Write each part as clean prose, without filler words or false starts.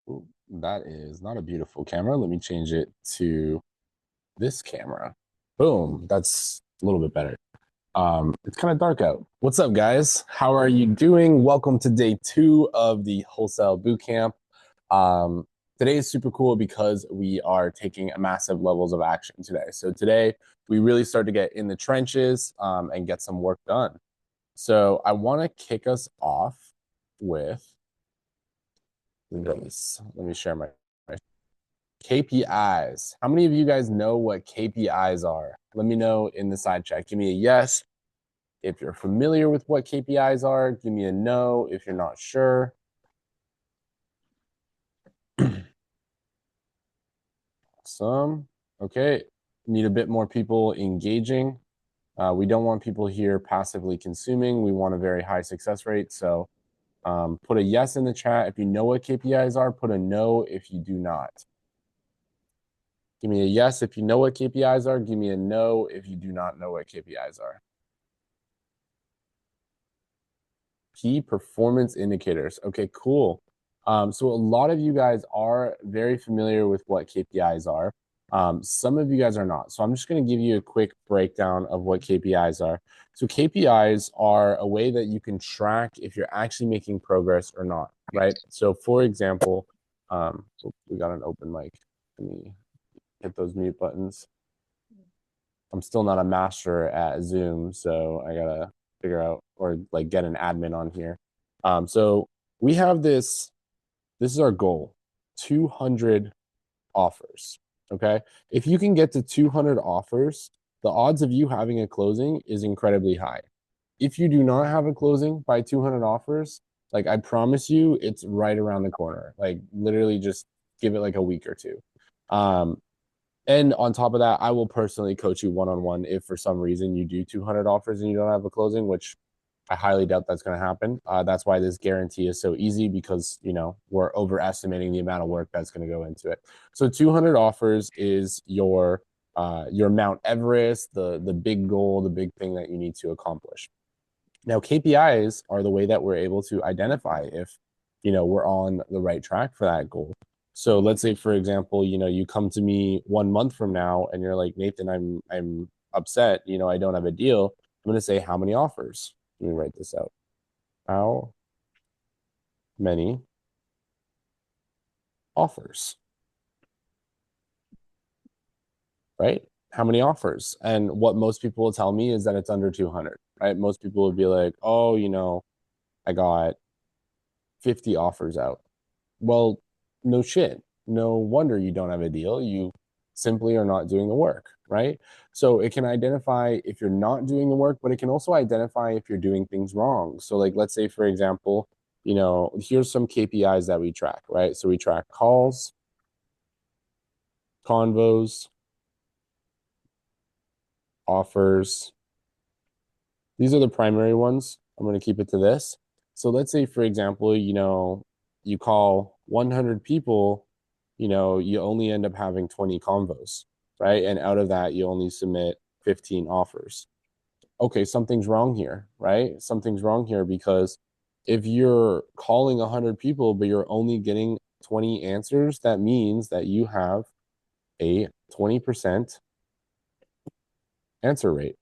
Ooh, that is not a beautiful camera. Let me change it to this camera. Boom. That's a little bit better. It's kind of dark out. What's up, guys? How are you doing? Welcome to day 2 of the Wholesale Bootcamp. Um, Today is super cool because we are taking massive levels of action today. So today we really start to get in the trenches and get some work done. So I want to kick us off with this. Let me share my KPIs. How many of you guys know what KPIs are? Let me know in the side chat. Give me a yes if you're familiar with what KPIs are. Give me a no if you're not sure. Awesome. Okay. Need a bit more people engaging. We don't want people here passively consuming. We want a very high success rate. So put a yes in the chat if you know what KPIs are. Put a no if you do not. Give me a yes if you know what KPIs are. Give me a no if you do not know what KPIs are. Key performance indicators. Okay, cool. So a lot of you guys are very familiar with what KPIs are. Some of you guys are not. So I'm just going to give you a quick breakdown of what KPIs are. So KPIs are a way that you can track if you're actually making progress or not, right? So for example, we got an open mic. Let me hit those mute buttons. I'm still not a master at Zoom, so I gotta figure out or like get an admin on here. So we have this is our goal, 200 offers. Okay. If you can get to 200 offers, the odds of you having a closing is incredibly high. If you do not have a closing by 200 offers, like I promise you, it's right around the corner. Like literally just give it like a week or two. And on top of that, I will personally coach you one-on-one if for some reason you do 200 offers and you don't have a closing, which I highly doubt that's going to happen. That's why this guarantee is so easy because, you know, we're overestimating the amount of work that's going to go into it. So 200 offers is your Mount Everest, the big goal, the big thing that you need to accomplish. Now, KPIs are the way that we're able to identify if, you know, we're on the right track for that goal. So let's say, for example, you know, you come to me 1 month from now and you're like, Nathan, I'm upset, you know, I don't have a deal. I'm going to say, how many offers? Let me write this out. How many offers? Right? How many offers? And what most people will tell me is that it's under 200, right? Most people would be like, oh, you know, I got 50 offers out. Well, no shit. No wonder you don't have a deal. You simply are not doing the work, right? So it can identify if you're not doing the work, but it can also identify if you're doing things wrong. So like, let's say, for example, you know, here's some KPIs that we track, right? So we track calls, convos, offers. These are the primary ones. I'm going to keep it to this. So let's say, for example, you know, you call 100 people, you know, you only end up having 20 convos, right? And out of that, you only submit 15 offers. Okay, something's wrong here, right? Something's wrong here because if you're calling 100 people, but you're only getting 20 answers, that means that you have a 20% answer rate.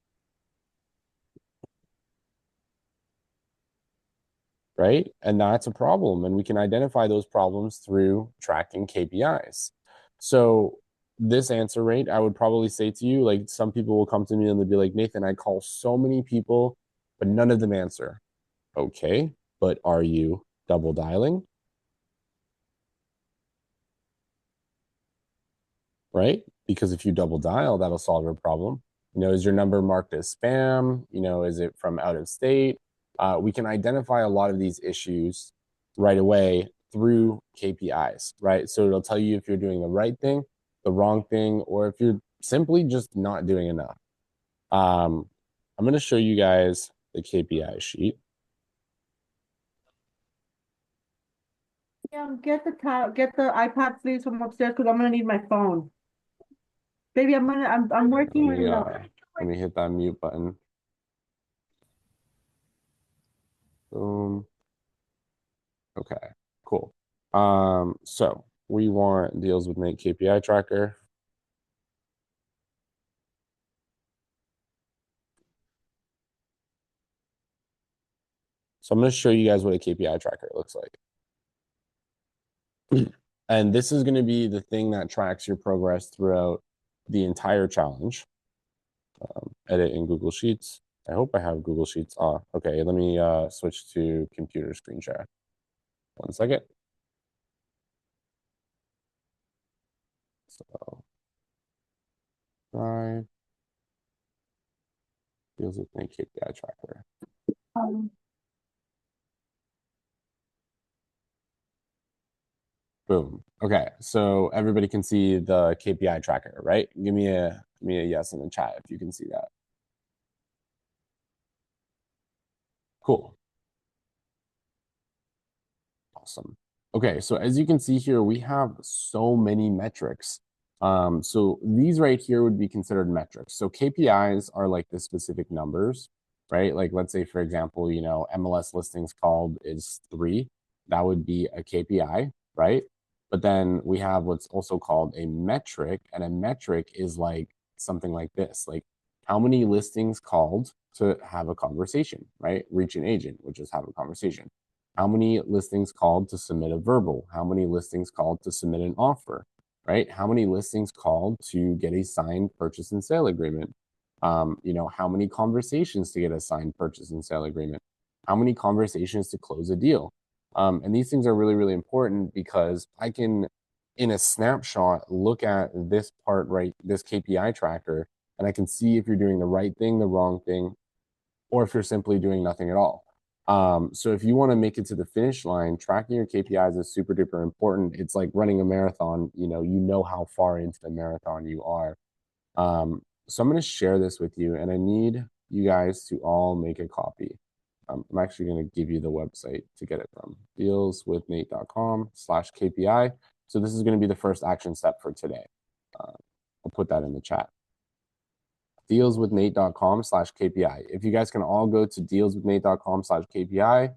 Right? And that's a problem. And we can identify those problems through tracking KPIs. So this answer rate, I would probably say to you, like some people will come to me and they'll be like, Nathan, I call so many people, but none of them answer. Okay, but are you double dialing? Right? Because if you double dial, that'll solve your problem. You know, is your number marked as spam? You know, is it from out of state? We can identify a lot of these issues right away through KPIs, right? So it'll tell you if you're doing the right thing, the wrong thing, or if you're simply just not doing enough. I'm going to show you guys the KPI sheet. Yeah, get the iPad please from upstairs because I'm gonna need my phone. Baby, I'm working right now. Let me hit that mute button. Boom. Okay, cool. So we want deals with Nate KPI tracker. So I'm going to show you guys what a KPI tracker looks like. And this is going to be the thing that tracks your progress throughout the entire challenge. Edit in Google Sheets. I hope I have Google Sheets. Okay, let me switch to computer screen share. 1 second. So, Drive, deals with Nate KPI tracker. Boom. Okay, so everybody can see the KPI tracker, right? Give me a yes in the chat if you can see that. Cool. Awesome. Okay, so as you can see here, we have so many metrics. So these right here would be considered metrics. So KPIs are like the specific numbers, right? Like let's say, for example, MLS listings called is 3. That would be a KPI, right? But then we have what's also called a metric, and a metric is like something like this, like how many listings called to have a conversation, right? Reach an agent, which is have a conversation. How many listings called to submit a verbal? How many listings called to submit an offer, right? How many listings called to get a signed purchase and sale agreement? How many conversations to get a signed purchase and sale agreement? How many conversations to close a deal? And these things are really, really important because I can, in a snapshot, look at this part, right, this KPI tracker, and I can see if you're doing the right thing, the wrong thing, or if you're simply doing nothing at all. So if you want to make it to the finish line, tracking your KPIs is super duper important. It's like running a marathon. You know how far into the marathon you are. So I'm going to share this with you, and I need you guys to all make a copy. I'm actually going to give you the website to get it from, dealswithnate.com/KPI. So this is going to be the first action step for today. I'll put that in the chat. Dealswithnate.com/KPI. If you guys can all go to dealswithnate.com/KPI,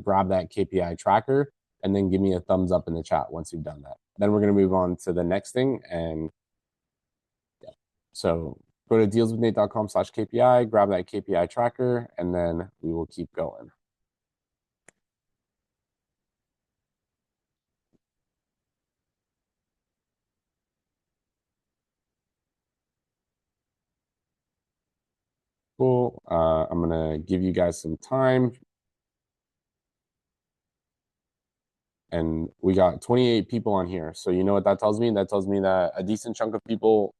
grab that KPI tracker, and then give me a thumbs up in the chat once you've done that. Then we're going to move on to the next thing. And yeah, so go to dealswithnate.com/KPI, grab that KPI tracker, and then we will keep going. Cool. I'm going to give you guys some time. And we got 28 people on here. So you know what that tells me? That tells me that a decent chunk of people,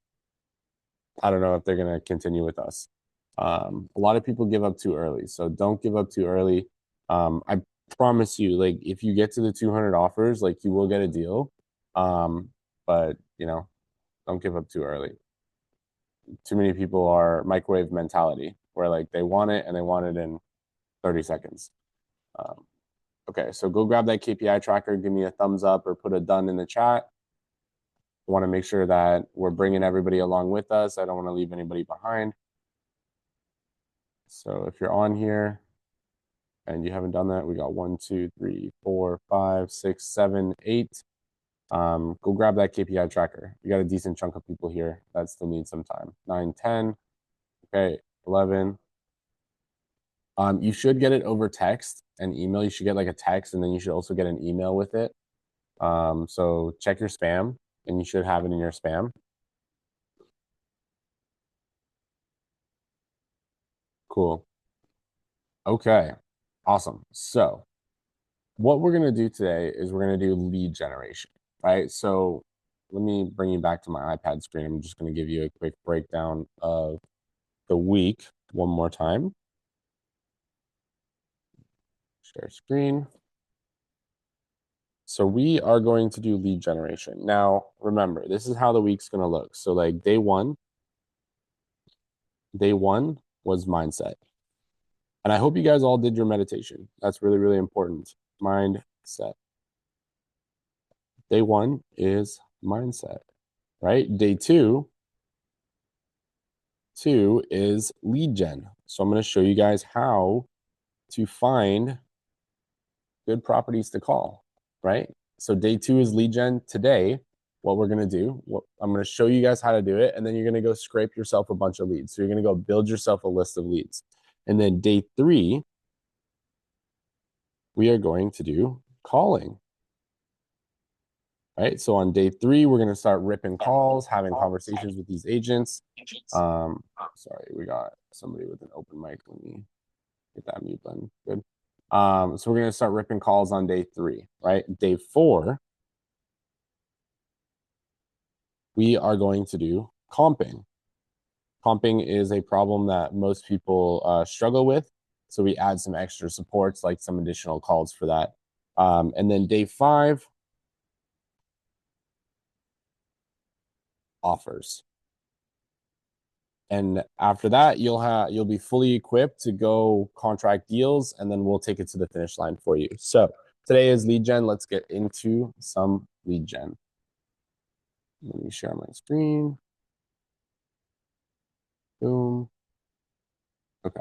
I don't know if they're going to continue with us. A lot of people give up too early. So don't give up too early. I promise you, like, if you get to the 200 offers, like, you will get a deal. But, don't give up too early. Too many people are microwave mentality where, like, they want it and they want it in 30 seconds. Okay, so go grab that KPI tracker, give me a thumbs up or put a done in the chat. I want to make sure that we're bringing everybody along with us. I don't want to leave anybody behind. So if you're on here and you haven't done that, we got 1, 2, 3, 4, 5, 6, 7, 8. Go grab that KPI tracker. We got a decent chunk of people here that still need some time. 9, 10. Okay, 11. You should get it over text and email. You should get like a text, and then you should also get an email with it. So check your spam, and you should have it in your spam. Cool. Okay, awesome. So what we're going to do today is we're going to do lead generation, right? So let me bring you back to my iPad screen. I'm just going to give you a quick breakdown of the week one more time. Share screen. So we are going to do lead generation. Now, remember, this is how the week's going to look. So like day one was mindset. And I hope you guys all did your meditation. That's really, really important. Mindset. Day one is mindset, right? Day two is lead gen. So I'm going to show you guys how to find good properties to call, right? So day 2 is lead gen. Today, what we're going to do, I'm going to show you guys how to do it. And then you're going to go scrape yourself a bunch of leads. So you're going to go build yourself a list of leads. And then day 3, we are going to do calling. Right. So on day 3, we're going to start ripping calls, having conversations with these agents. Sorry, we got somebody with an open mic. Let me get that mute button. Good. So we're going to start ripping calls on day 3, right? Day 4, we are going to do comping. Comping is a problem that most people struggle with. So we add some extra supports, like some additional calls for that. And then day 5, offers. And after that, you'll be fully equipped to go contract deals, and then we'll take it to the finish line for you. So today is lead gen. Let's get into some lead gen. Let me share my screen. Boom. Okay.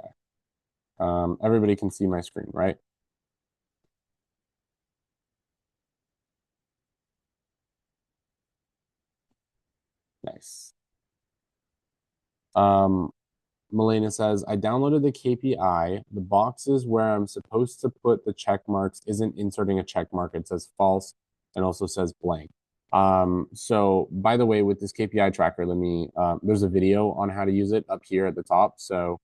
Everybody can see my screen, right? Nice. Melena says, I downloaded the KPI. The boxes where I'm supposed to put the check marks isn't inserting a check mark. It says false and also says blank. So by the way, with this KPI tracker, there's a video on how to use it up here at the top. So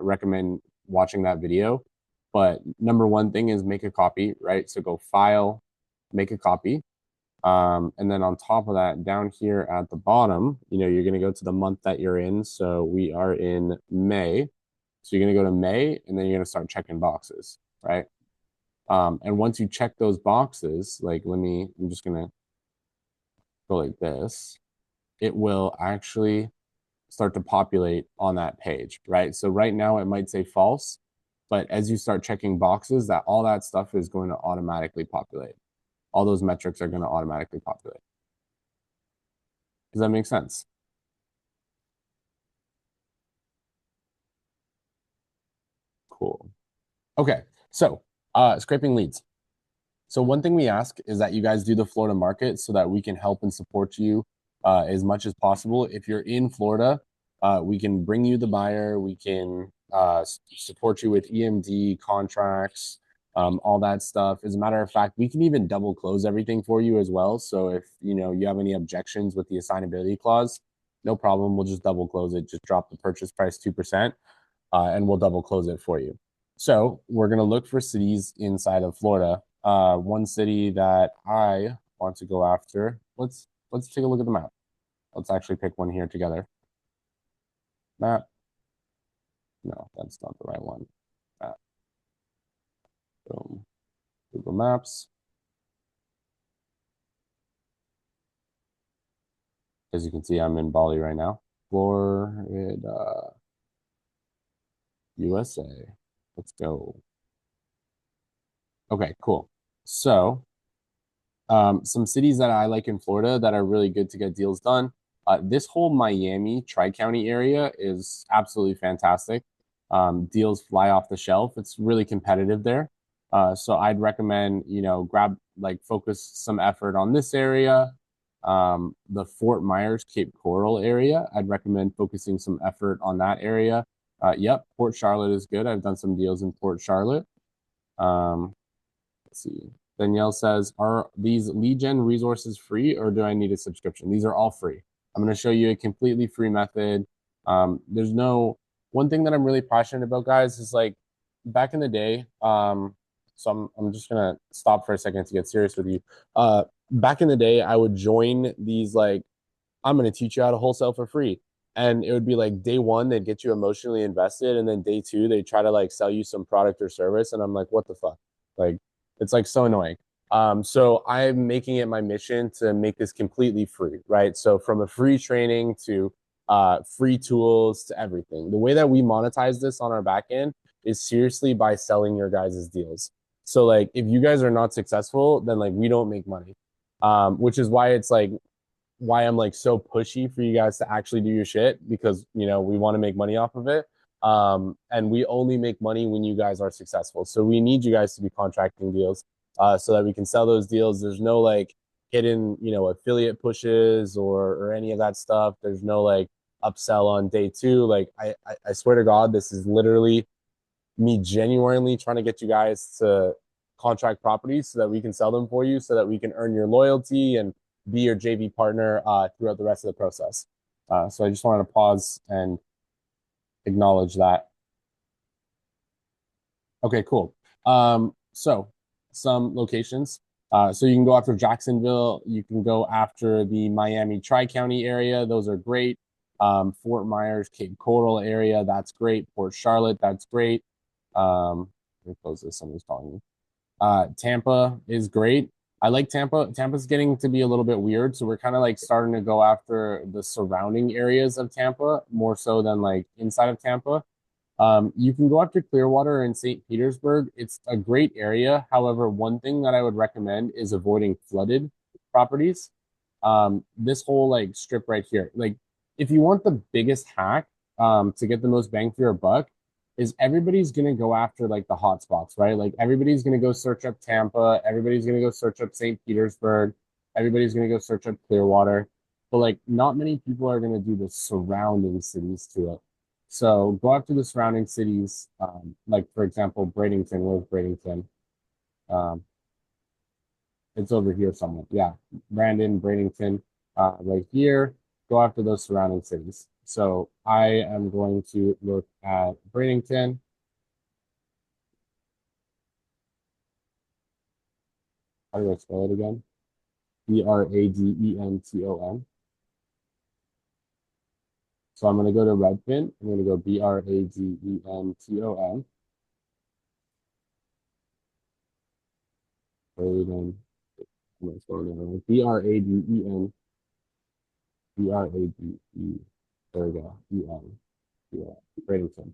recommend watching that video. But number one thing is make a copy, right? So go file, make a copy. And then on top of that, down here at the bottom, you're going to go to the month that you're in. So we are in May. So you're going to go to May, and then you're going to start checking boxes, right? And once you check those boxes, I'm just going to go like this. It will actually start to populate on that page, right? So right now it might say false, but as you start checking boxes, all that stuff is going to automatically populate. All those metrics are going to automatically populate. Does that make sense? Cool. Okay, so scraping leads. So one thing we ask is that you guys do the Florida market so that we can help and support you as much as possible. If you're in Florida, we can bring you the buyer. We can support you with EMD contracts, all that stuff. As a matter of fact, we can even double close everything for you as well. So if you have any objections with the assignability clause, no problem. We'll just double close it. Just drop the purchase price 2%, and we'll double close it for you. So we're gonna look for cities inside of Florida. One city that I want to go after. Let's take a look at the map. Let's actually pick one here together. Map. No, that's not the right one. Map. Boom. Google Maps. As you can see, I'm in Bali right now. Florida, USA. Let's go. Okay, cool. So some cities that I like in Florida that are really good to get deals done. This whole Miami Tri-County area is absolutely fantastic. Deals fly off the shelf. It's really competitive there. So I'd recommend, focus some effort on this area. The Fort Myers, Cape Coral area, I'd recommend focusing some effort on that area. Yep, Port Charlotte is good. I've done some deals in Port Charlotte. Let's see. Danielle says, are these lead gen resources free or do I need a subscription? These are all free. I'm going to show you a completely free method. There's one thing that I'm really passionate about, guys, is like back in the day. So I'm just going to stop for a second to get serious with you. Back in the day, I would join these, I'm going to teach you how to wholesale for free. And it would be like day 1, they'd get you emotionally invested. And then day 2, they try to sell you some product or service. And I'm like, what the fuck? It's so annoying. So I'm making it my mission to make this completely free, right? So from a free training to free tools to everything. The way that we monetize this on our back end is seriously by selling your guys' deals. So if you guys are not successful, then we don't make money. Which is why it's why I'm so pushy for you guys to actually do your shit, because we want to make money off of it. And we only make money when you guys are successful. So we need you guys to be contracting deals. so that we can sell those deals. There's no like hidden, affiliate pushes or any of that stuff. There's no like upsell on day two. Like I swear to God, this is literally me genuinely trying to get you guys to contract properties so that we can sell them for you, so that we can earn your loyalty and be your JV partner throughout the rest of the process. So I just wanted to pause and acknowledge that. Okay, cool. So some locations. So you can go after Jacksonville. You can go after the Miami Tri-County area. Those are great. Fort Myers, Cape Coral area. That's great. Port Charlotte. That's great. Let me close this. Somebody's calling me. Tampa is great. I like Tampa. Tampa's getting to be a little bit weird. So we're kind of like starting to go after the surrounding areas of Tampa more so than like inside of Tampa. You can go after Clearwater and St. Petersburg. It's a great area. However, one thing that I would recommend is avoiding flooded properties. This whole like strip right here, like if you want the biggest hack, to get the most bang for your buck, is everybody's gonna go after like the hot spots, right? Like everybody's gonna go search up Tampa, everybody's gonna go search up St. Petersburg, everybody's gonna go search up Clearwater, but like not many people are gonna do the surrounding cities to it. So go after the surrounding cities, like for example, Bradenton. Where's Bradenton? Um, it's over here somewhere. Yeah, Brandon, Bradenton, right here. Go after those surrounding cities. So I am going to look at Bradenton. How do I spell it again? Bradenton. So I'm going to go to Redfin. I'm going to go Bradenton. Braden. I'm going to spell it wrong. Brade. There we go. Yeah, Bradenton.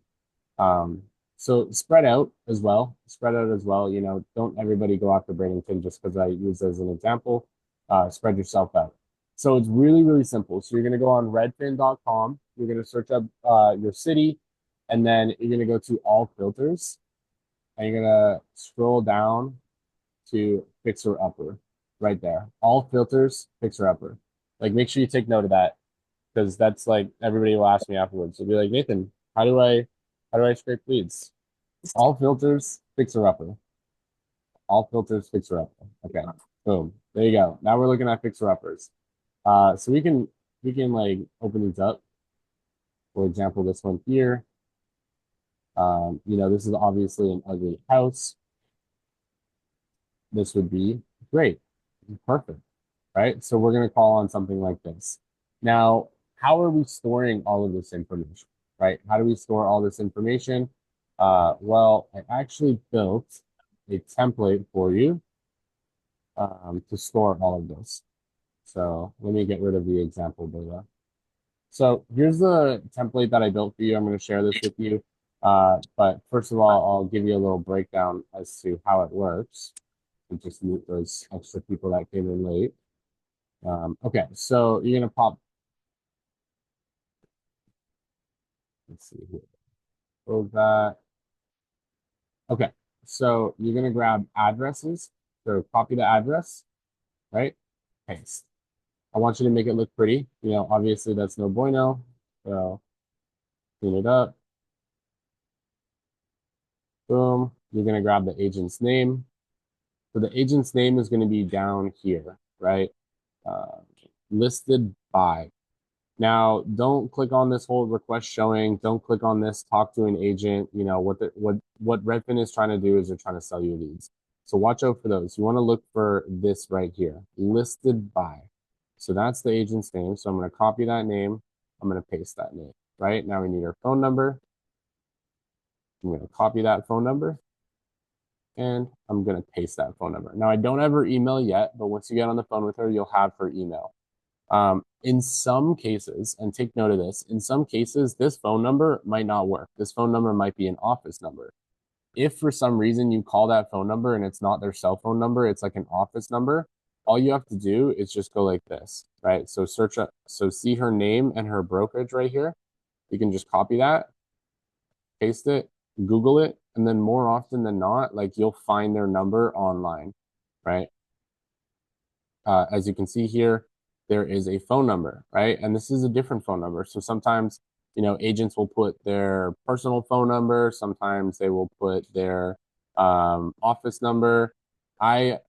Um, so spread out as well. Spread out as well. Don't everybody go after Bradenton just because I use as an example. Spread yourself out. So it's really, really simple. So you're going to go on redfin.com. You're going to search up your city, and then you're going to go to all filters, and you're going to scroll down to fixer upper right there. All filters, fixer upper. Like make sure you take note of that because that's like everybody will ask me afterwards. They'll be like, Nathan, how do I scrape leads? All filters, fixer upper. All filters, fixer upper. Okay. Boom. There you go. Now we're looking at fixer uppers. So we can like open these up. For example, this one here. This is obviously an ugly house. This would be great. Perfect. Right? So we're going to call on something like this. Now, how are we storing all of this information? Right? How do we store all this information? Well, I actually built a template for you to store all of this. So let me get rid of the example data. So here's the template that I built for you. I'm going to share this with you. But first of all, I'll give you a little breakdown as to how it works. We just meet those extra people that came in late. Okay, so you're going to pop. Let's see here. Close that. Okay, so you're going to grab addresses. So copy the address, right? Paste. I want you to make it look pretty. Obviously that's no bueno. So clean it up. Boom. You're going to grab the agent's name. So the agent's name is going to be down here, right? Uh, Listed by. Now, don't click on this whole request showing. Don't click on this talk to an agent. What Redfin is trying to do is they're trying to sell you leads. So watch out for those. You want to look for this right here, listed by. So that's the agent's name. So I'm going to copy that name. I'm going to paste that name, right? Now we need our phone number. I'm going to copy that phone number and I'm going to paste that phone number. Now I don't have her email yet, but once you get on the phone with her, you'll have her email. In some cases, and take note of this, in some cases, this phone number might not work. This phone number might be an office number. If for some reason you call that phone number and it's not their cell phone number, it's like an office number, all you have to do is just go like this, right? So search up, so see her name and her brokerage right here. You can just copy that, paste it, Google it, and then more often than not, like you'll find their number online. right? As you can see here, there is a phone number, right? And this is a different phone number. So sometimes, agents will put their personal phone number. Sometimes they will put their office number. I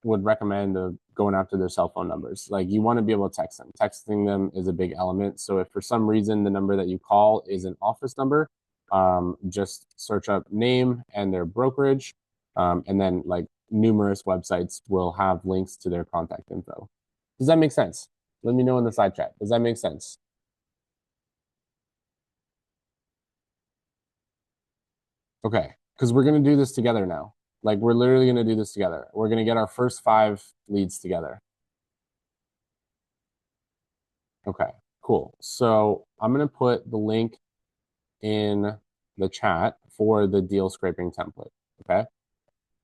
would recommend going after their cell phone numbers. Like you want to be able to text them. Texting them is a big element. So if for some reason the number that you call is an office number, just search up name and their brokerage, and then like numerous websites will have links to their contact info. Does that make sense? Let me know in the side chat. Does that make sense? Okay, because we're gonna do this together now. Like we're literally gonna do this together. We're gonna get our first 5 leads together. Okay, cool. So I'm gonna put the link in the chat for the deal scraping template. Okay.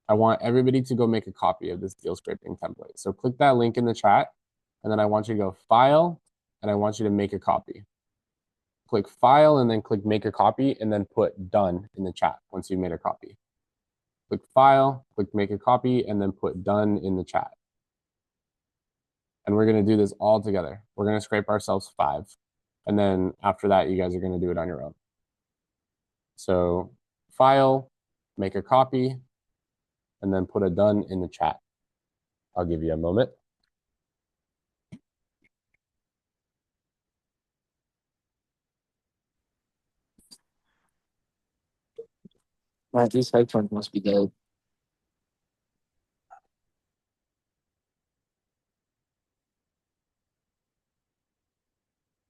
I want everybody to go make a copy of this deal scraping template. So click that link in the chat, and then I want you to go file, and I want you to make a copy. Click file and then click make a copy, and then put done in the chat once you've made a copy. Click file, click make a copy, and then put done in the chat. And we're going to do this all together. We're going to scrape ourselves 5. And then after that, you guys are going to do it on your own. So file, make a copy, and then put a done in the chat. I'll give you a moment. Man, these headphones must be dead.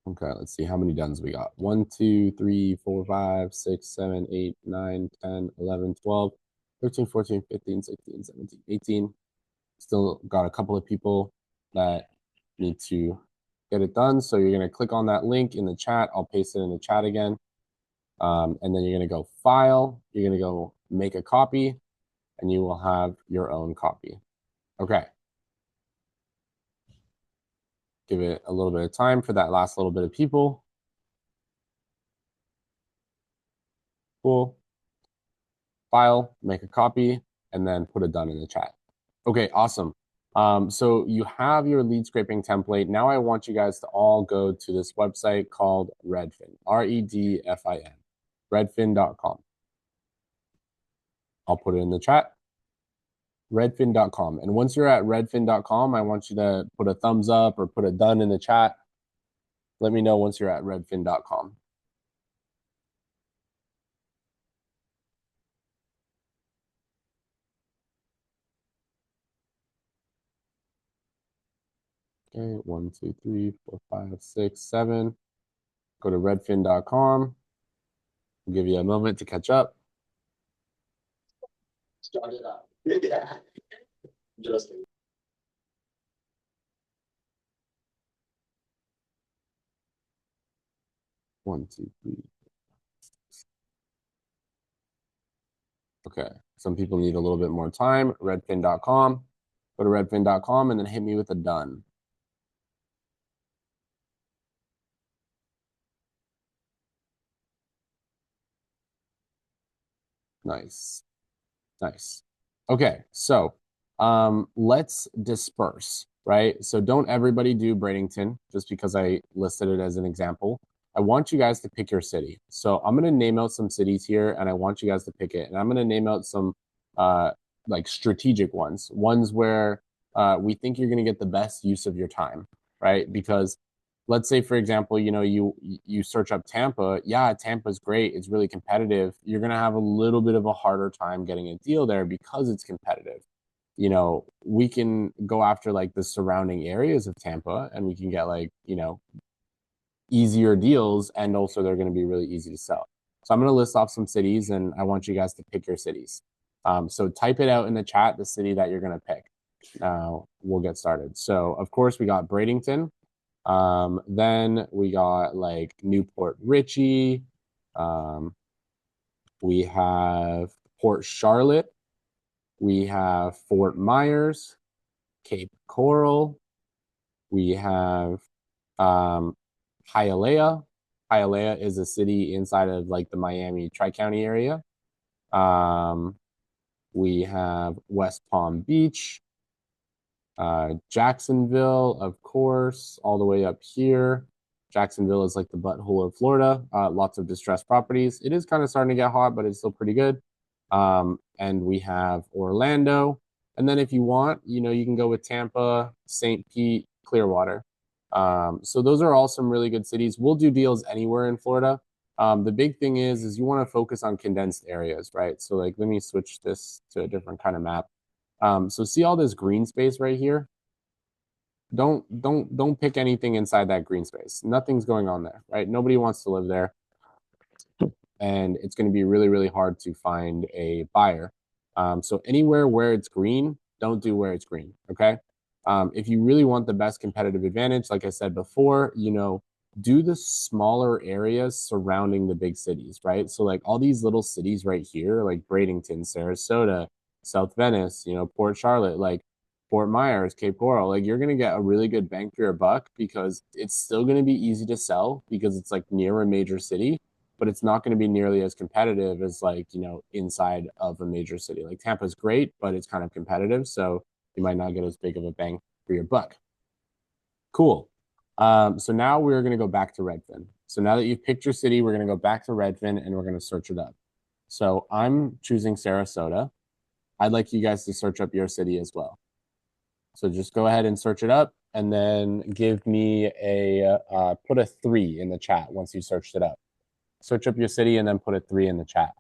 Okay, let's see how many dones we got. 1, 2, 3, 4, 5, 6, 7, 8, 9, 10, 11, 12, 13, 14, 15, 16, 17, 18. Still got a couple of people that need to get it done. So you're going to click on that link in the chat. I'll paste it in the chat again. And then you're going to go file. You're going to go make a copy, and you will have your own copy. Okay. Give it a little bit of time for that last little bit of people. Cool. File, make a copy, and then put it done in the chat. Okay, awesome. So you have your lead scraping template. Now I want you guys to all go to this website called Redfin, Redfin, redfin.com. I'll put it in the chat, redfin.com. And once you're at redfin.com, I want you to put a thumbs up or put a done in the chat. Let me know once you're at redfin.com. Okay, 1, 2, 3, 4, 5, 6, 7. Go to redfin.com. I'll give you a moment to catch up. Started up. Yeah. Just 1, 2, 3. Okay, some people need a little bit more time. Redfin.com. Go to redfin.com and then hit me with a done. Nice. Nice. Okay, so let's disperse, right? So don't everybody do Bradenton just because I listed it as an example. I want you guys to pick your city. So I'm going to name out some cities here and I want you guys to pick it. And I'm going to name out some like strategic ones where we think you're going to get the best use of your time, right? Because let's say, for example, you search up Tampa. Yeah, Tampa's great. It's really competitive. You're going to have a little bit of a harder time getting a deal there because it's competitive. We can go after like the surrounding areas of Tampa and we can get like, easier deals, and also they're going to be really easy to sell. So I'm going to list off some cities and I want you guys to pick your cities. So type it out in the chat, the city that you're going to pick. We'll get started. So of course we got Bradenton. Then we got like Newport Richey. We have Port Charlotte. We have Fort Myers, Cape Coral. We have Hialeah. Hialeah is a city inside of like the Miami Tri-County area. We have West Palm Beach. Jacksonville, of course, all the way up here. Jacksonville is like the butthole of Florida. Lots of distressed properties. It is kind of starting to get hot, but it's still pretty good. And we have Orlando. And then if you want, you know, you can go with Tampa, St. Pete, Clearwater. So those are all some really good cities. We'll do deals anywhere in Florida. The big thing is you want to focus on condensed areas, right? So like, let me switch this to a different kind of map. So see all this green space right here? Don't pick anything inside that green space. Nothing's going on there, right? Nobody wants to live there. And it's going to be really, really hard to find a buyer. So anywhere where it's green, don't do where it's green, okay? If you really want the best competitive advantage, like I said before, you know, do the smaller areas surrounding the big cities, right? So like all these little cities right here, like Bradenton, Sarasota, South Venice, you know, Port Charlotte, like Fort Myers, Cape Coral, like you're going to get a really good bang for your buck because it's still going to be easy to sell because it's like near a major city, but it's not going to be nearly as competitive as like, you know, inside of a major city. Like Tampa's great, but it's kind of competitive. So you might not get as big of a bang for your buck. Cool. So now we're going to go back to Redfin. So now that you've picked your city, we're going to go back to Redfin and we're going to search it up. So I'm choosing Sarasota. I'd like you guys to search up your city as well. So just go ahead and search it up and then give me put a 3 in the chat once you searched it up. Search up your city and then put a 3 in the chat.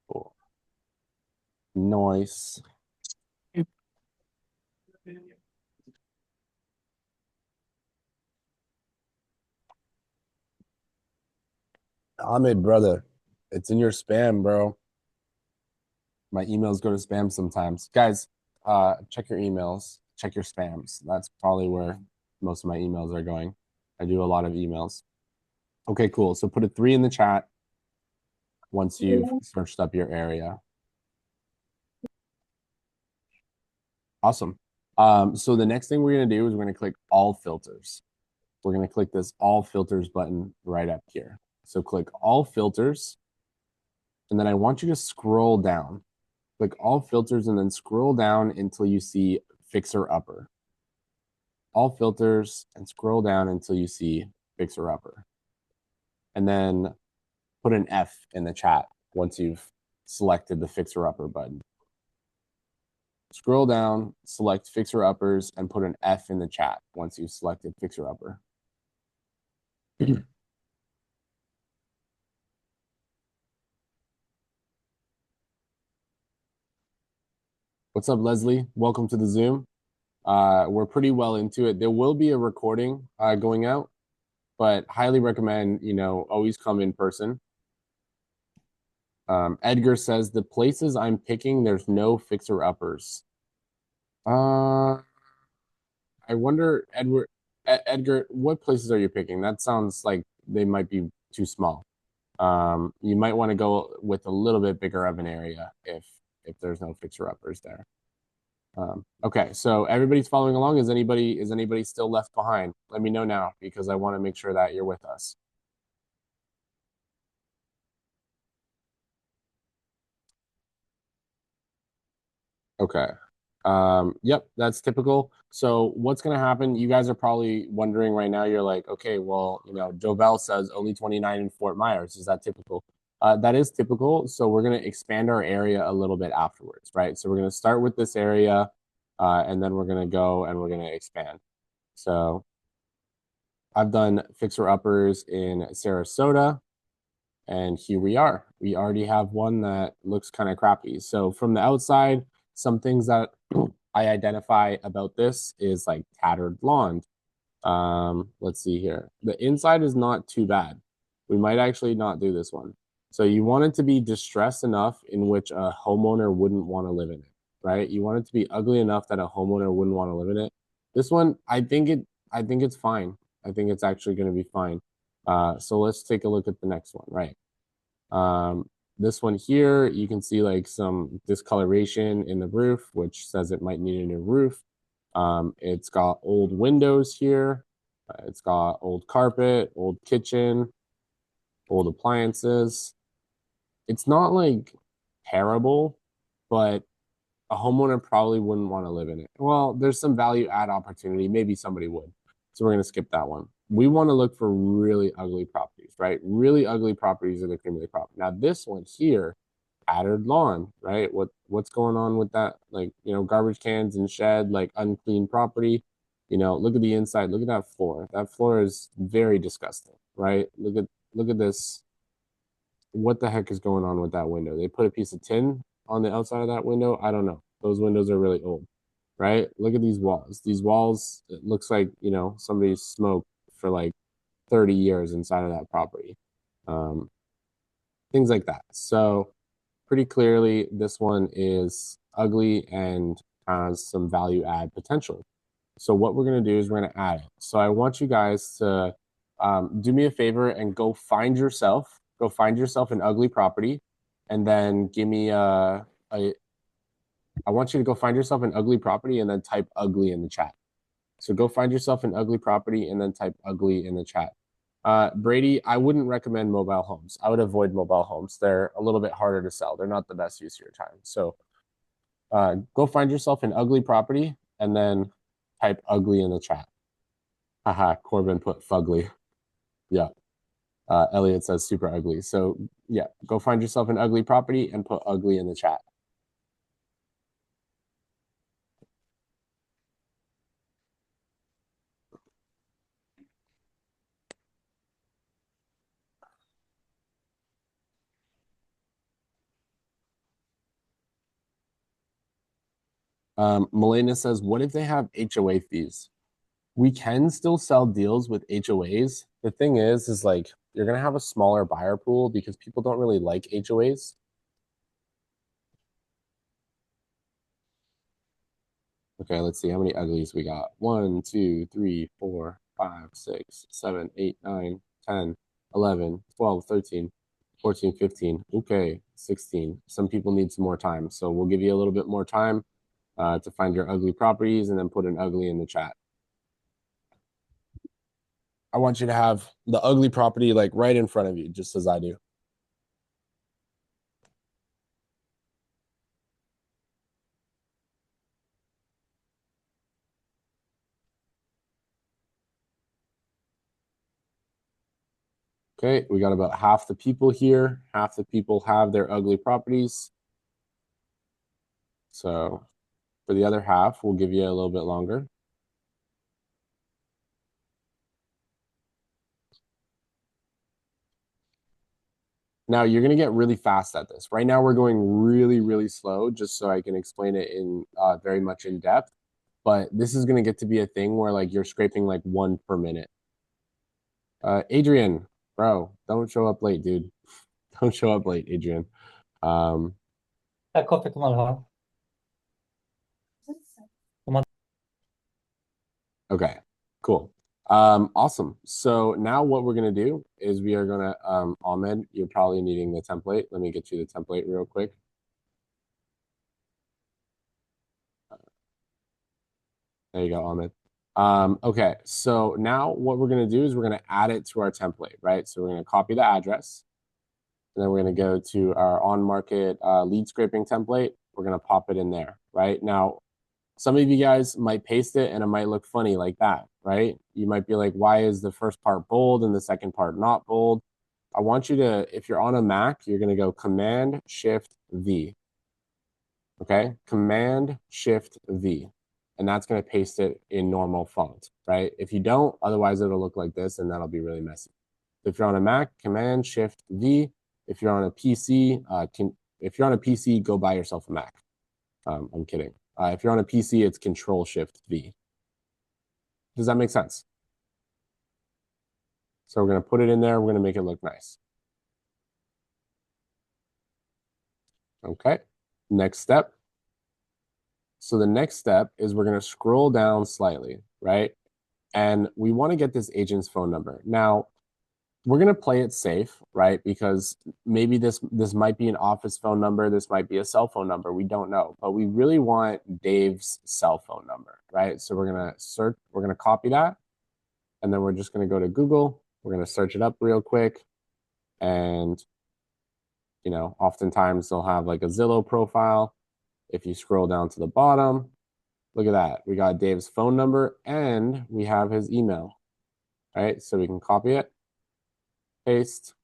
Cool. Nice. Ahmed, brother, it's in your spam, bro. My emails go to spam sometimes. Guys, check your emails, check your spams. That's probably where most of my emails are going. I do a lot of emails. Okay, cool. So put a 3 in the chat once you've searched up your area. Awesome. So the next thing we're going to do is we're going to click all filters. We're going to click this all filters button right up here. So click all filters. And then I want you to scroll down. Click all filters and then scroll down until you see fixer upper. All filters and scroll down until you see fixer upper. And then put an F in the chat once you've selected the fixer upper button. Scroll down, select fixer uppers, and put an F in the chat once you've selected fixer upper. What's up, Leslie? Welcome to the Zoom. We're pretty well into it. There will be a recording going out, but highly recommend, you know, always come in person. Edgar says the places I'm picking, there's no fixer uppers. I wonder, Edgar, what places are you picking? That sounds like they might be too small. You might want to go with a little bit bigger of an area if there's no fixer uppers there. Okay, so everybody's following along. Is anybody still left behind? Let me know now because I want to make sure that you're with us. Okay. Yep, that's typical. So what's going to happen? You guys are probably wondering right now, you're like, okay, well, you know, Jovel says only 29 in Fort Myers. Is that typical? That is typical. So we're going to expand our area a little bit afterwards, right? So we're going to start with this area, and then we're going to go and we're going to expand. So I've done fixer uppers in Sarasota, and here we are. We already have one that looks kind of crappy. So from the outside, some things that I identify about this is like tattered lawn. Let's see here. The inside is not too bad. We might actually not do this one. So you want it to be distressed enough in which a homeowner wouldn't want to live in it, right? You want it to be ugly enough that a homeowner wouldn't want to live in it. This one, I think it's fine. I think it's actually going to be fine. So let's take a look at the next one, right? This one here, you can see like some discoloration in the roof, which says it might need a new roof. It's got old windows here. It's got old carpet, old kitchen, old appliances. It's not like terrible, but a homeowner probably wouldn't want to live in it. Well, there's some value add opportunity. Maybe somebody would. So we're going to skip that one. We want to look for really ugly properties, right? Really ugly properties are the cream of the crop. Now, this one here, tattered lawn, right? What's going on with that? Like, garbage cans and shed, like unclean property. Look at the inside. Look at that floor. That floor is very disgusting, right? Look at this. What the heck is going on with that window? They put a piece of tin on the outside of that window. I don't know. Those windows are really old, right? Look at these walls. These walls, it looks like, somebody smoked for like 30 years inside of that property. Um, things like that. So pretty clearly, this one is ugly and has some value add potential. So what we're going to do is we're going to add it. So I want you guys to do me a favor and go find yourself an ugly property, and then give me I want you to go find yourself an ugly property and then type ugly in the chat. So go find yourself an ugly property and then type ugly in the chat. Brady, I wouldn't recommend mobile homes. I would avoid mobile homes. They're a little bit harder to sell. They're not the best use of your time. So go find yourself an ugly property and then type ugly in the chat. Haha, Corbin put fugly. Yeah. Elliot says super ugly. So yeah, go find yourself an ugly property and put ugly in the chat. Melena says, what if they have HOA fees? We can still sell deals with HOAs. The thing is like you're gonna have a smaller buyer pool because people don't really like HOAs. Okay, let's see how many uglies we got. 1, 2, 3, 4, 5, 6, 7, 8, 9, 10, 11, 12, 13, 14, 15. Okay, 16. Some people need some more time. So we'll give you a little bit more time to find your ugly properties and then put an ugly in the chat. I want you to have the ugly property like right in front of you, just as I do. Okay, we got about half the people here. Half the people have their ugly properties. So for the other half, we'll give you a little bit longer. Now you're gonna get really fast at this. Right now we're going really, really slow just so I can explain it in very much in depth. But this is gonna get to be a thing where like you're scraping like 1 per minute. Adrian, bro, don't show up late, dude. Don't show up late, Adrian. Ecco che come va. Okay, cool. Awesome. So now what we're gonna do is we are gonna, Ahmed, you're probably needing the template. Let me get you the template real quick. There you go, Ahmed. Okay, so now what we're gonna do is we're gonna add it to our template, right? So we're gonna copy the address, and then we're gonna go to our on-market lead scraping template. We're gonna pop it in there, right? Now, some of you guys might paste it and it might look funny like that, right? You might be like, why is the first part bold and the second part not bold? I want you to, if you're on a Mac, you're going to go Command Shift V. Okay, Command Shift V. And that's going to paste it in normal font, right? If you don't, otherwise it'll look like this and that'll be really messy. If you're on a Mac, Command Shift V. If you're on a PC, go buy yourself a Mac. I'm kidding. If you're on a PC, it's Control Shift V. Does that make sense? So we're going to put it in there. We're going to make it look nice. Okay. Next step. So the next step is we're going to scroll down slightly, right? And we want to get this agent's phone number. Now, we're going to play it safe, right? Because maybe this might be an office phone number. This might be a cell phone number. We don't know. But we really want Dave's cell phone number, right? So we're going to copy that. and then we're just going to go to Google. We're going to search it up real quick. And, you know, oftentimes they'll have like a Zillow profile. If you scroll down to the bottom, look at that. We got Dave's phone number and we have his email. All right, so we can copy it, paste,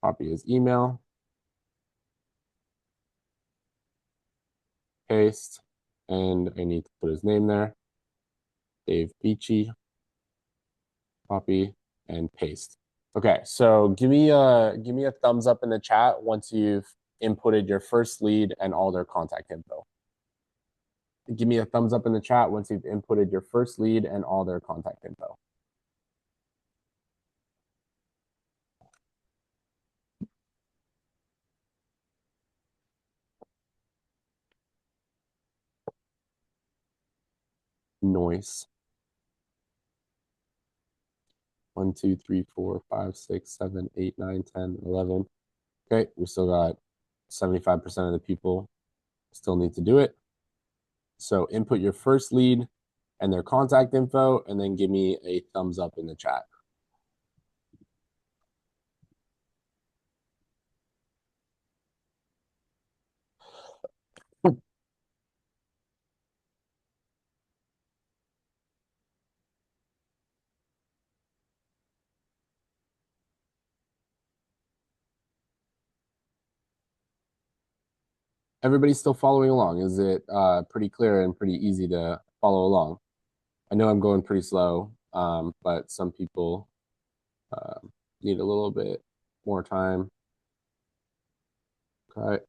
copy his email, paste, and I need to put his name there. Dave Beachy, copy and paste. Okay, so give me a thumbs up in the chat once you've inputted your first lead and all their contact info. Give me a thumbs up in the chat once you've inputted your first lead and all their contact info. Noise. 1, 2, 3, 4, 5, 6, 7, 8, 9, 10, 11. Okay, we still got 75% of the people still need to do it. So input your first lead and their contact info, and then give me a thumbs up in the chat. Everybody's still following along. Is it pretty clear and pretty easy to follow along? I know I'm going pretty slow, but some people need a little bit more time. Okay.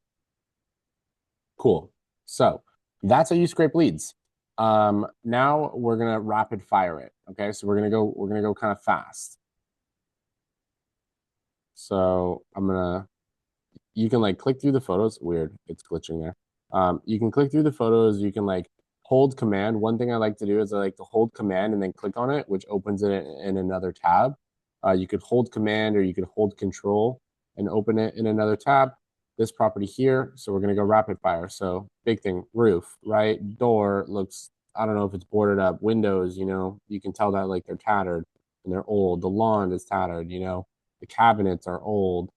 Cool. So that's how you scrape leads. Now we're gonna rapid fire it. Okay, so we're gonna go kind of fast. So you can like click through the photos. Weird, it's glitching there. You can click through the photos. You can like hold command. One thing I like to do is I like to hold command and then click on it, which opens it in another tab. You could hold command or you could hold control and open it in another tab. This property here, so we're gonna go rapid fire. So big thing, roof, right? Door looks, I don't know if it's boarded up. Windows, you know, you can tell that like they're tattered and they're old. The lawn is tattered, you know, the cabinets are old.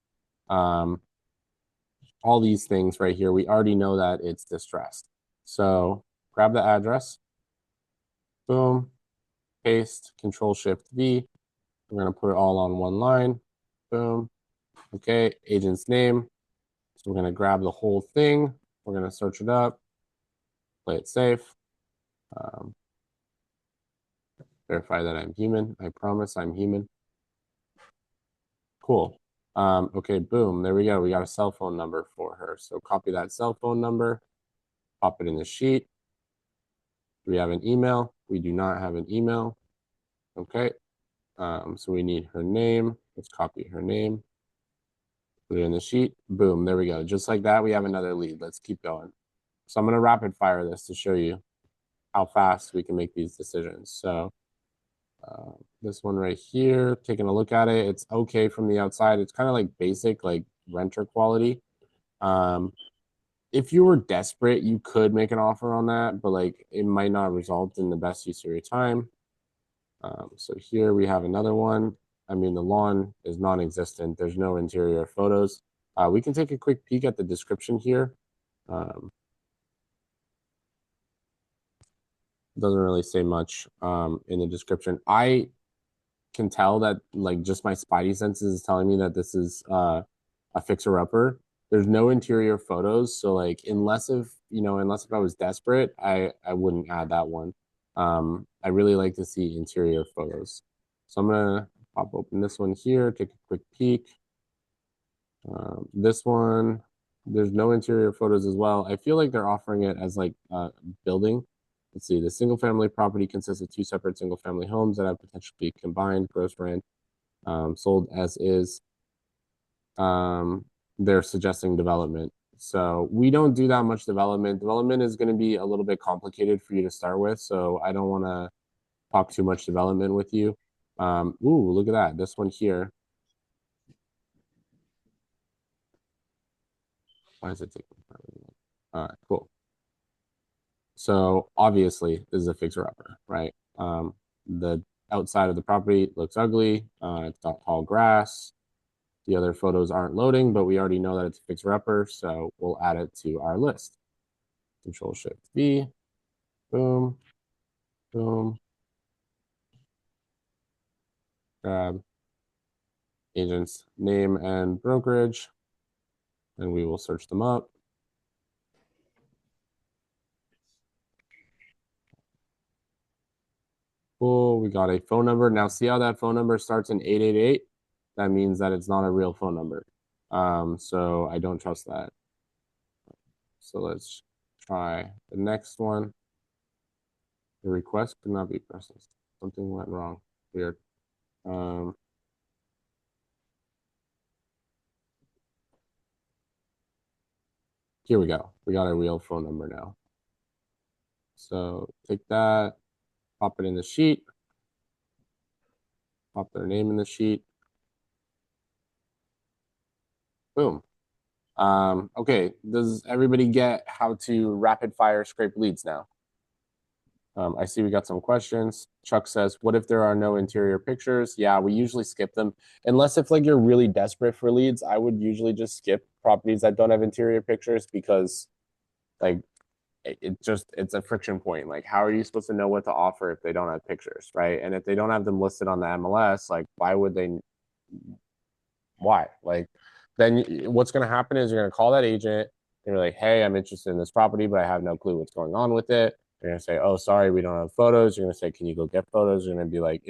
All these things right here, we already know that it's distressed. So grab the address, boom, paste, Control Shift V. We're gonna put it all on one line, boom. Okay, agent's name. So we're gonna grab the whole thing. We're gonna search it up, play it safe. Verify that I'm human. I promise I'm human. Cool. Okay, boom, there we go. We got a cell phone number for her. So copy that cell phone number, pop it in the sheet. Do we have an email? We do not have an email. Okay. So we need her name. Let's copy her name. Put it in the sheet. Boom. There we go. Just like that, we have another lead. Let's keep going. So I'm going to rapid fire this to show you how fast we can make these decisions. So this one right here, taking a look at it, it's okay from the outside. It's kind of like basic, like renter quality. If you were desperate, you could make an offer on that, but like it might not result in the best use of your time. So here we have another one. I mean, the lawn is non-existent. There's no interior photos. We can take a quick peek at the description here. Doesn't really say much in the description. I can tell that like just my spidey senses is telling me that this is a fixer-upper. There's no interior photos, so like unless if I was desperate, I wouldn't add that one. I really like to see interior photos. So I'm gonna pop open this one here, take a quick peek. This one, there's no interior photos as well. I feel like they're offering it as like a building. Let's see, the single family property consists of two separate single family homes that have potentially combined gross rent, sold as is. They're suggesting development. So we don't do that much development. Development is going to be a little bit complicated for you to start with. So I don't want to talk too much development with you. Ooh, look at that. This one here. Why is it taking forever? All right, cool. So obviously this is a fixer-upper, right? The outside of the property looks ugly. It's got tall grass. The other photos aren't loading, but we already know that it's a fixer-upper, so we'll add it to our list. Control-Shift-V, boom, boom. Grab agent's name and brokerage, and we will search them up. Cool, we got a phone number. Now see how that phone number starts in 888? That means that it's not a real phone number. So I don't trust that. So let's try the next one. The request could not be processed. Something went wrong. Weird. Here we go. We got a real phone number now. So take that, pop it in the sheet, pop their name in the sheet. Boom. Okay, does everybody get how to rapid fire scrape leads now? I see we got some questions. Chuck says, what if there are no interior pictures? Yeah, we usually skip them. Unless if like you're really desperate for leads, I would usually just skip properties that don't have interior pictures because like it's a friction point. Like how are you supposed to know what to offer if they don't have pictures, right? And if they don't have them listed on the MLS, like why? Like then what's going to happen is you're going to call that agent and you're like, hey, I'm interested in this property, but I have no clue what's going on with it. They're going to say, oh, sorry, we don't have photos. You're going to say, can you go get photos? You're going to be like,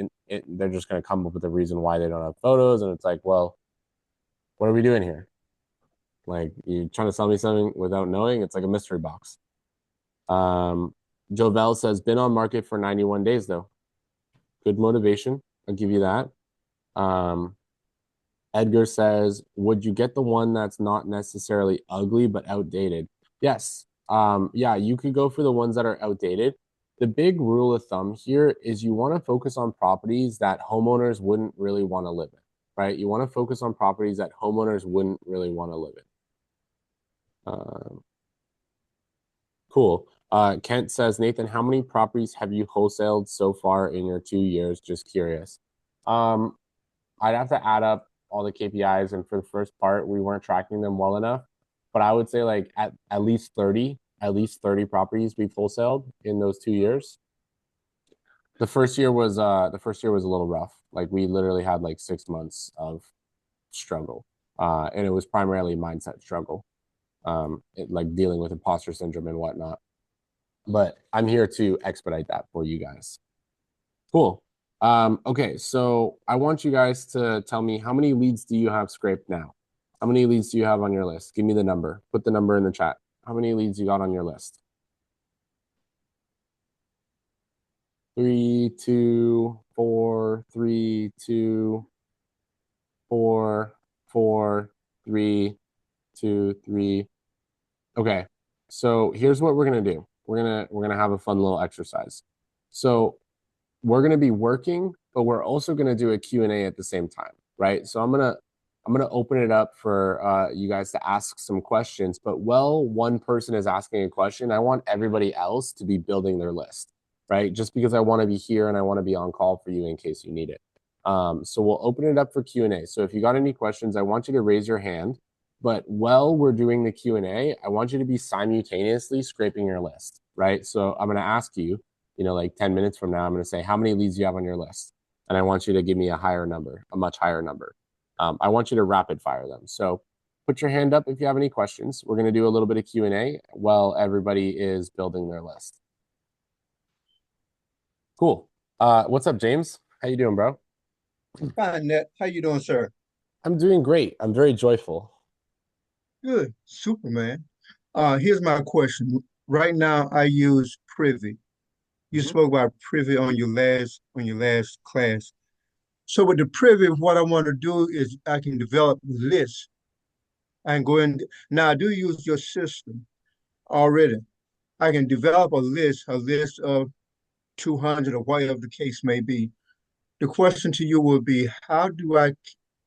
they're just going to come up with a reason why they don't have photos. And it's like, well, what are we doing here? Like, you're trying to sell me something without knowing? It's like a mystery box. Jovel says, been on market for 91 days, though. Good motivation. I'll give you that. Edgar says, would you get the one that's not necessarily ugly but outdated? Yes. Yeah, you could go for the ones that are outdated. The big rule of thumb here is you want to focus on properties that homeowners wouldn't really want to live in, right? You want to focus on properties that homeowners wouldn't really want to live in. Cool. Kent says, Nathan, how many properties have you wholesaled so far in your 2 years? Just curious. I'd have to add up all the KPIs, and for the first part, we weren't tracking them well enough. But I would say like at least 30 properties we've wholesaled in those 2 years. The first year was a little rough. Like we literally had like 6 months of struggle. And it was primarily mindset struggle. Like dealing with imposter syndrome and whatnot. But I'm here to expedite that for you guys. Cool. Okay, so I want you guys to tell me, how many leads do you have scraped now? How many leads do you have on your list? Give me the number. Put the number in the chat. How many leads you got on your list? 3, 2, 4, 3, 2, 4, 4, 3, 2, 3. Okay, so here's what we're gonna do. We're gonna have a fun little exercise. So we're going to be working, but we're also going to do a Q&A at the same time, right? So I'm going to open it up for you guys to ask some questions, but while one person is asking a question, I want everybody else to be building their list, right? Just because I want to be here and I want to be on call for you in case you need it. So we'll open it up for Q&A. So if you got any questions, I want you to raise your hand, but while we're doing the Q&A, I want you to be simultaneously scraping your list, right? So I'm going to ask you, like 10 minutes from now, I'm going to say, how many leads do you have on your list? And I want you to give me a higher number, a much higher number. I want you to rapid fire them. So put your hand up if you have any questions. We're going to do a little bit of Q&A while everybody is building their list. Cool. What's up, James? How you doing, bro? Fine, Ned. How you doing, sir? I'm doing great. I'm very joyful. Good. Superman. Here's my question. Right now, I use Privy. You spoke about Privy on your last class. So with the Privy, what I want to do is I can develop lists. I can go in. Now I do use your system already. I can develop a list of 200 or whatever the case may be. The question to you will be, how do I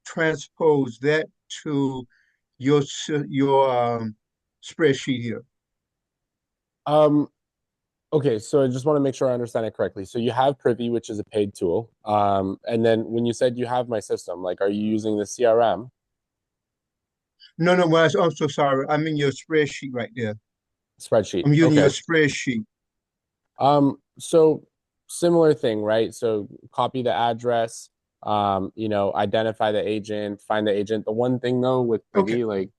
transpose that to your spreadsheet here? Okay, so I just want to make sure I understand it correctly. So you have Privy, which is a paid tool. And then when you said you have my system, like, are you using the CRM No, no, I'm so sorry. I'm in your spreadsheet right there. spreadsheet? I'm using your Okay. spreadsheet. So similar thing, right? So copy the address, identify the agent, find the agent. The one thing though with Okay. Privy, like,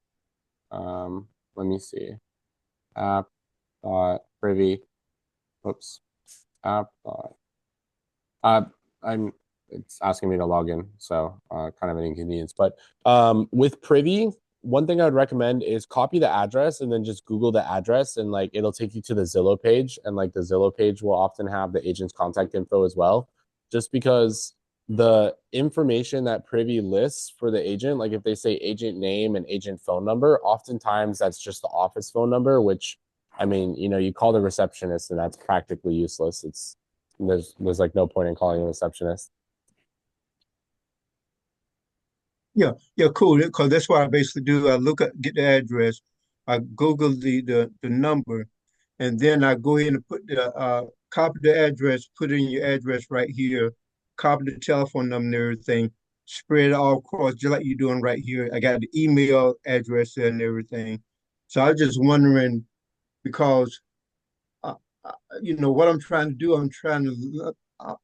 let me see, app Privy, oops, app uh, I'm it's asking me to log in, so kind of an inconvenience. But with Privy, one thing I would recommend is copy the address and then just Google the address, and like it'll take you to the Zillow page, and like the Zillow page will often have the agent's contact info as well, just because the information that Privy lists for the agent, like if they say agent name and agent phone number, oftentimes that's just the office phone number, which I mean, you call the receptionist and that's practically useless. There's like no point in calling a receptionist. Yeah, yeah, cool. Because that's what I basically do. I get the address, I Google the number, and then I go in and put the copy the address, put in your address right here, copy the telephone number and everything, spread it all across just like you're doing right here. I got the email address there and everything. So I was just wondering because uh, uh, what I'm trying to do. Uh,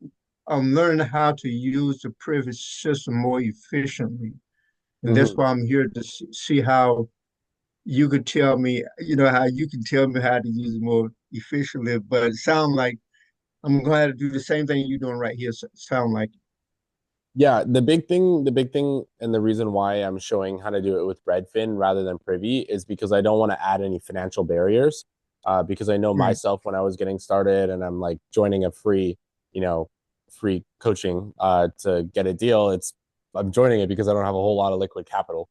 I'm learning how to use the privilege system more efficiently. And that's Mm-hmm. why I'm here to see how you could tell me, how you can tell me how to use it more efficiently. But it sounds like I'm going to have to do the same thing you're doing right here. Sound like, Yeah, the big thing, and the reason why I'm showing how to do it with Redfin rather than Privy is because I don't want to add any financial barriers. Because I know mm, myself when I was getting started and I'm like joining a you know, free coaching to get a deal. I'm joining it because I don't have a whole lot of liquid capital.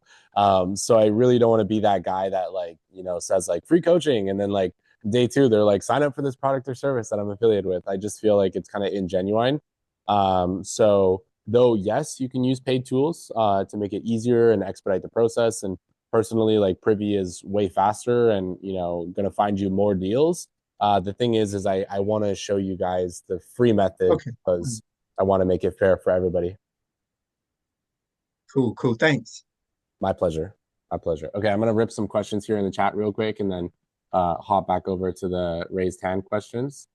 So I really don't want to be that guy that like, says like free coaching and then like day two they're like sign up for this product or service that I'm affiliated with. I just feel like it's kind of ingenuine. So though, yes, you can use paid tools to make it easier and expedite the process. And personally, like Privy is way faster and going to find you more deals. The thing is I want to show you guys the free method okay, because I want to make it fair for everybody. cool, cool. Thanks. My pleasure. My pleasure. Okay, I'm gonna rip some questions here in the chat real quick and then hop back over to the raised hand questions.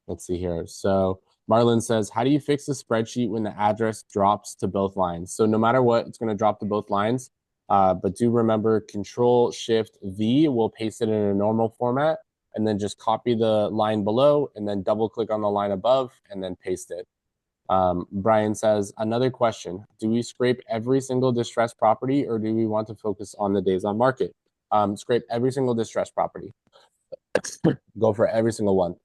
Let's see here. So Marlon says, how do you fix the spreadsheet when the address drops to both lines? So no matter what, it's going to drop to both lines. But do remember Control Shift V will paste it in a normal format and then just copy the line below and then double click on the line above and then paste it. Brian says, another question. Do we scrape every single distressed property or do we want to focus on the days on market? Scrape every single distressed property. Go for every single one.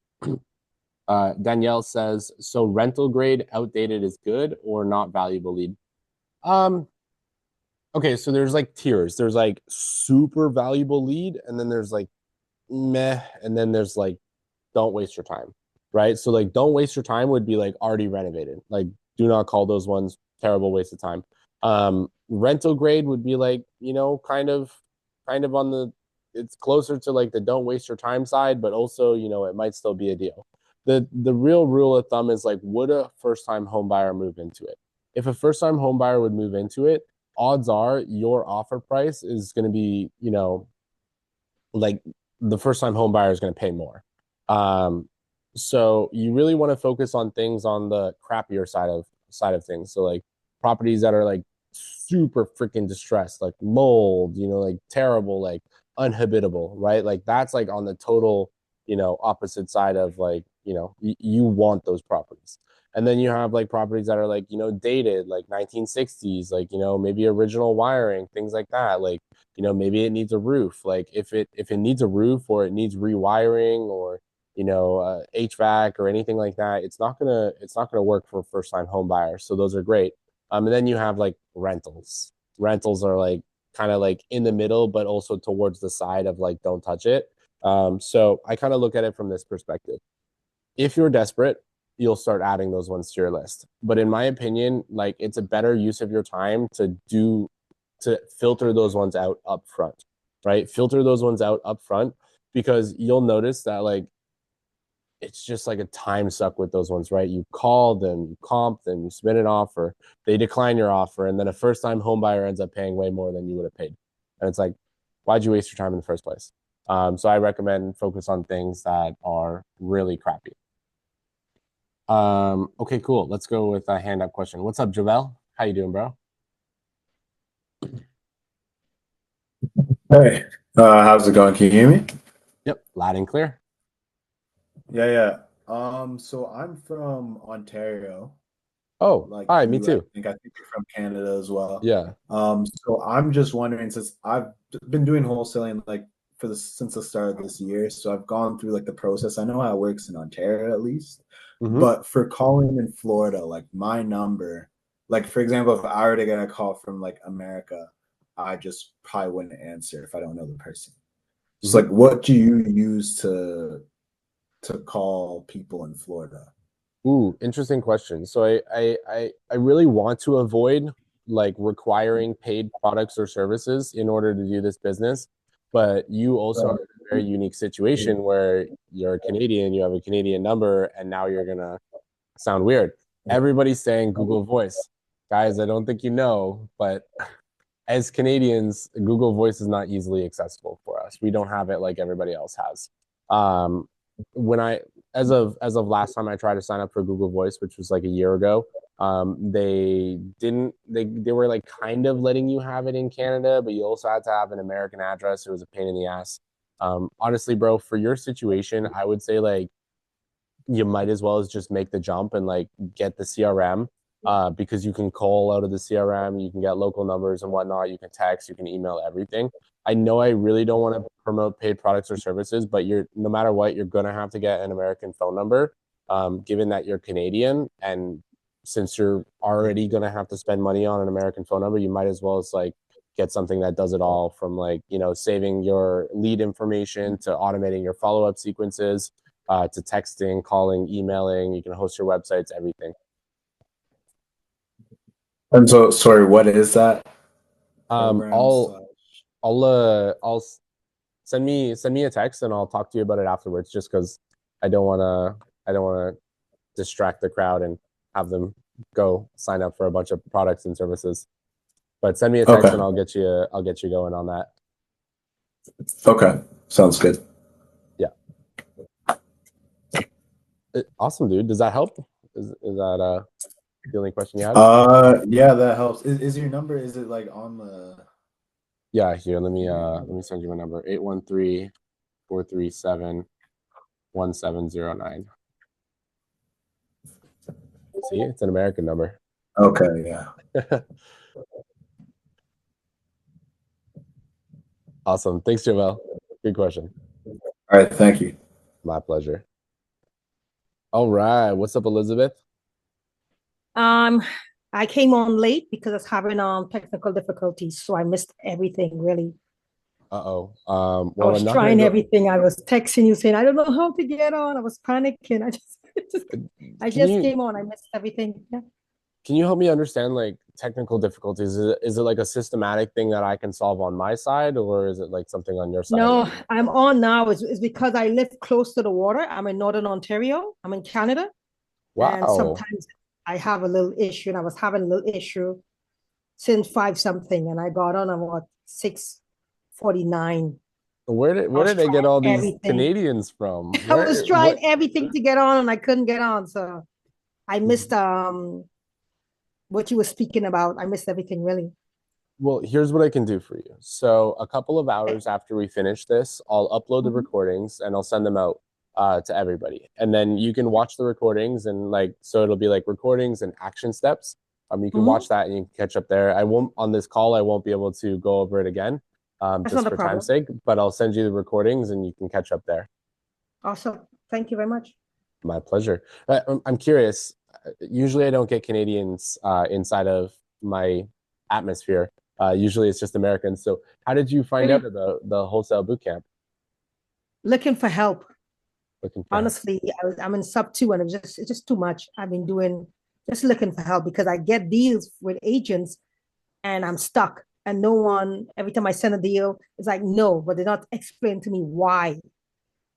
Danielle says, so rental grade outdated is good or not valuable lead? Um, okay, so there's like tiers. There's like super valuable lead, and then there's like meh, and then there's like don't waste your time, right? So like don't waste your time would be like already renovated. Like do not call those ones terrible waste of time. Rental grade would be like, kind of on the it's closer to like the don't waste your time side, but also, it might still be a deal. The real rule of thumb is like would a first time home buyer move into it? If a first time home buyer would move into it, odds are your offer price is going to be, like the first time home buyer is going to pay more. Um, so you really want to focus on things on the crappier side of things. So like properties that are like super freaking distressed, like mold, like terrible, like unhabitable, right? Like that's like on the total, opposite side of like, you want those properties. And then you have like properties that are like, dated, like 1960s, like, maybe original wiring, things like that. Like, maybe it needs a roof. Like if it needs a roof or it needs rewiring or HVAC or anything like that, it's not gonna work for a first time home buyer. So those are great. And then you have like rentals. Rentals are like kind of like in the middle, but also towards the side of like don't touch it. So I kind of look at it from this perspective. If you're desperate, you'll start adding those ones to your list. But in my opinion, like it's a better use of your time to filter those ones out up front, right? Filter those ones out up front because you'll notice that like it's just like a time suck with those ones, right? You call them, you comp them, you submit an offer, they decline your offer, and then a first-time home buyer ends up paying way more than you would have paid. And it's like, why'd you waste your time in the first place? So I recommend focus on things that are really crappy. Okay, cool. Let's go with a hand up question. What's up, Javel? How you doing, bro? Hey, how's it going? Can you hear me? Yep, loud and clear. Yeah, yeah. So I'm from Ontario, Oh, like hi, me you. too. I think you're from Canada as well. Yeah. So I'm just wondering, since I've been doing wholesaling like since the start of this year, so I've gone through like the process. I know how it works in Ontario at least, Mm-hmm. but for calling in Florida, like my number, like for example, if I were to get a call from like America, I just probably wouldn't answer if I don't know the person. So Mm-hmm. like, what do you use to call people in Florida? Ooh, interesting question. So I really want to avoid like requiring paid products or services in order to do this business. But you also are in a very unique situation where you're a Canadian, you have a Canadian number, and now you're gonna sound weird. Everybody's saying Google Voice. Guys, I don't think you know, but as Canadians, Google Voice is not easily accessible for us. We don't have it like everybody else has. Um, when I, as of last time I tried to sign up for Google Voice, which was like a year ago, they didn't. They were like kind of letting you have it in Canada, but you also had to have an American address. It was a pain in the ass. Honestly, bro, for your situation, I would say like you might as well as just make the jump and like get the CRM, because you can call out of the CRM, you can get local numbers and whatnot, you can text, you can email, everything. I know I really don't want to promote paid products or services, but you're no matter what, you're gonna have to get an American phone number, given that you're Canadian, and since you're already gonna have to spend money on an American phone number, you might as well as like get something that does it all from like saving your lead information to automating your follow-up sequences, to texting, calling, emailing. You can host your websites, everything. And so, sorry, what is that program? I'll send me a text and I'll talk to you about it afterwards. Just because I don't wanna distract the crowd and have them go sign up for a bunch of products and services. But send me a text Okay. and I'll get you going on that. Okay. Sounds good. Yeah. Awesome, dude. Does that help? Is that the only question you had? Yeah, that helps. Is your number, is it like on the Yeah, here, let me send you my number. 813-437-1709. See, it's an American number. Okay, yeah. Awesome. Thanks, Joel. Good question. All right, thank you. My pleasure. All right. What's up, Elizabeth? I came on late because I was having technical difficulties, so I missed everything really. Uh-oh. I Well, was I'm not gonna trying go. everything. I was texting you saying, I don't know how to get on. I was panicking. I Can just you came on. I missed everything. Yeah. can you help me understand like technical difficulties? Is it like a systematic thing that I can solve on my side, or is it like something on your side? No, I'm on now. It's because I live close to the water. I'm in Northern Ontario. I'm in Canada. And Wow. sometimes I have a little issue, and I was having a little issue since 5 something, and I got on about 6:49. Where did they get all these Everything. Canadians from? I was What? trying everything to get on and I couldn't get on. So I missed what you were speaking about. I missed everything really. Well, here's what I can do for you. So a couple of hours after we finish this, I'll upload the recordings and I'll send them out to everybody. And then you can watch the recordings, and like, so it'll be like recordings and action steps. You can watch that and you can catch up there. I won't, on this call, I won't be able to go over it again, That's just not a for problem. time's sake, but I'll send you the recordings and you can catch up there. Awesome. Thank you very much. My pleasure. I'm curious. Usually I don't get Canadians inside of my atmosphere. Usually it's just Americans. So how did you find out of the wholesale bootcamp? Looking for help. Looking for help. Honestly, I'm in sub 2 and it's just too much. I've been just looking for help because I get deals with agents and I'm stuck. And no one, every time I send a deal, it's like, no, but they're not explaining to me why.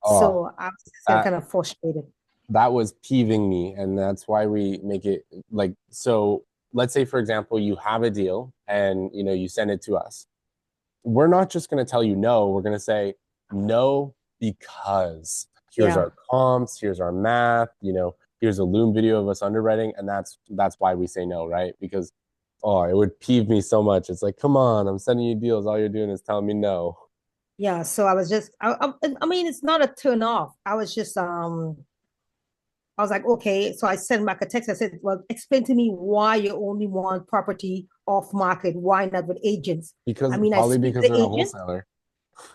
Oh, So I was that kind of frustrated. that was peeving me, and that's why we make it like so. Let's say, for example, you have a deal and you send it to us. We're not just going to tell you no. We're going to say no because here's Yeah. our comps, here's our math, here's a Loom video of us underwriting, and that's why we say no, right? Because it would peeve me so much. It's like, come on, I'm sending you deals. All you're doing is telling me no. Yeah. So I was just, I mean, it's not a turn off. I was like, okay. So I sent back a text. I said, well, explain to me why you only want property off market. Why not with agents? Because I mean, I probably speak to because the they're a agent. wholesaler.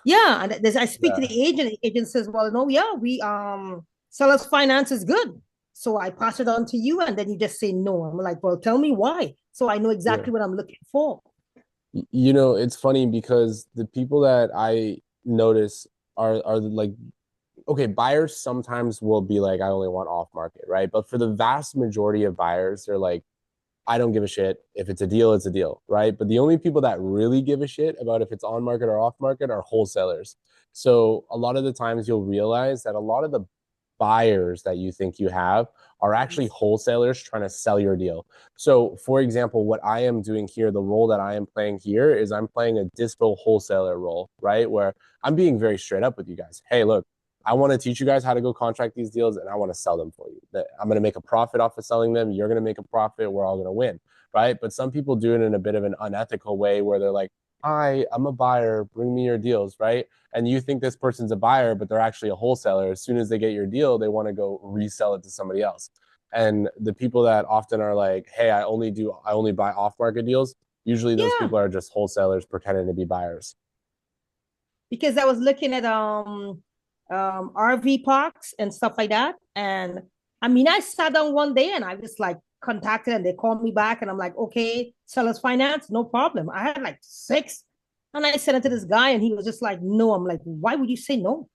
Yeah, and I speak to Yeah. the agent. The agent says, "Well, no, yeah, we sellers finance is good." So I pass it on to you, and then you just say no. I'm like, "Well, tell me why," so I know Yeah. exactly what I'm looking for. It's funny because the people that I notice are like, okay, buyers sometimes will be like, I only want off market, right? But for the vast majority of buyers, they're like, I don't give a shit. If it's a deal, it's a deal, right? But the only people that really give a shit about if it's on market or off market are wholesalers. So a lot of the times you'll realize that a lot of the buyers that you think you have are actually wholesalers trying to sell your deal. So, for example, what I am doing here, the role that I am playing here is I'm playing a dispo wholesaler role, right? Where I'm being very straight up with you guys. Hey, look, I want to teach you guys how to go contract these deals and I want to sell them for you. I'm going to make a profit off of selling them. You're going to make a profit. We're all going to win, right? But some people do it in a bit of an unethical way where they're like, hi, I'm a buyer. Bring me your deals, right? And you think this person's a buyer, but they're actually a wholesaler. As soon as they get your deal, they want to go resell it to somebody else. And the people that often are like, hey, I only buy off market deals. Usually those Yeah, people are just wholesalers pretending to be buyers. because I was looking at RV parks and stuff like that, and I mean, I sat down one day and I just like contacted and they called me back, and I'm like, okay, sellers finance, no problem. I had like six, and I sent it to this guy, and he was just like, no. I'm like, why would you say no?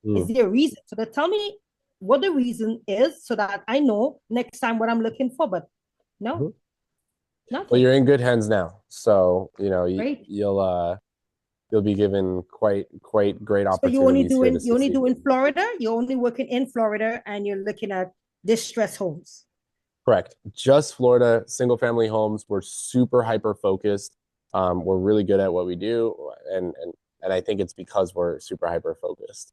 Is Mm. there a reason? So they tell me what the reason is so that I know next time what I'm looking for. But no, Mhm. Well, nothing. you're in good hands now. So, Great. you'll be given quite great So opportunities here to you only succeed. do in Florida. You're only working in Florida, and you're looking at distress homes. Correct. Just Florida, single family homes. We're super hyper focused. We're really good at what we do, and I think it's because we're super hyper focused.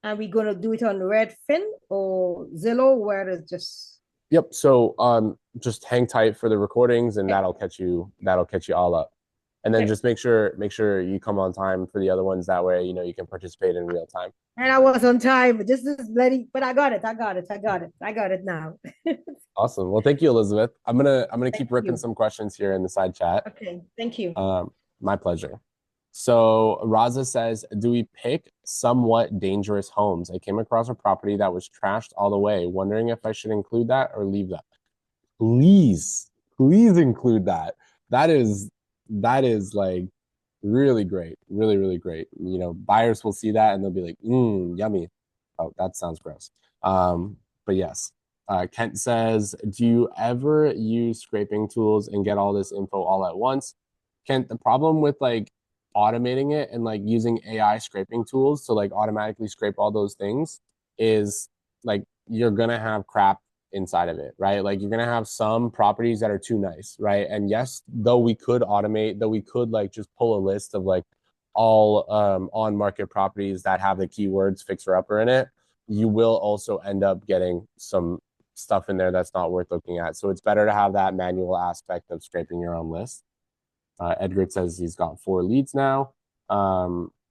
Are we gonna do it on Redfin or Zillow, where it's just Yep. So just hang tight for the recordings, and that'll catch you all up. And then okay. just make sure you come on time for the other ones. That way, you can participate in real time. And I was on time, but this is letting. But I got it. I got it. I got it. I got it now. Awesome. Well, thank you, Elizabeth. I'm gonna Thank keep ripping you. some questions here in the side chat. Okay. Thank you. My pleasure. So Raza says, do we pick somewhat dangerous homes? I came across a property that was trashed all the way. Wondering if I should include that or leave that. Please, please include that. That is like really great, really, really great. Buyers will see that and they'll be like, yummy. Oh, that sounds gross. But yes. Kent says, do you ever use scraping tools and get all this info all at once? Kent, the problem with like automating it and like using AI scraping tools to like automatically scrape all those things is like you're gonna have crap inside of it, right? Like you're gonna have some properties that are too nice, right? And yes, though we could automate, though we could like just pull a list of like all on market properties that have the keywords fixer upper in it, you will also end up getting some stuff in there that's not worth looking at. So it's better to have that manual aspect of scraping your own list. Edgar says he's got 4 leads now.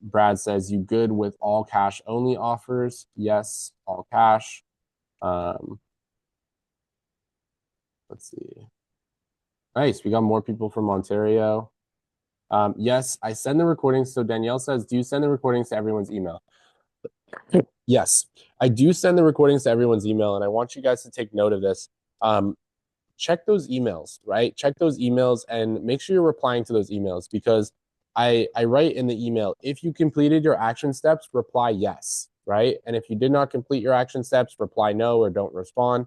Brad says, you good with all cash only offers? Yes, all cash. Let's see. Nice. We got more people from Ontario. Yes, I send the recordings. So Danielle says, do you send the recordings to everyone's email? Yes, I do send the recordings to everyone's email. And I want you guys to take note of this. Check those emails, right? Check those emails and make sure you're replying to those emails because I write in the email, if you completed your action steps, reply yes, right? And if you did not complete your action steps, reply no or don't respond.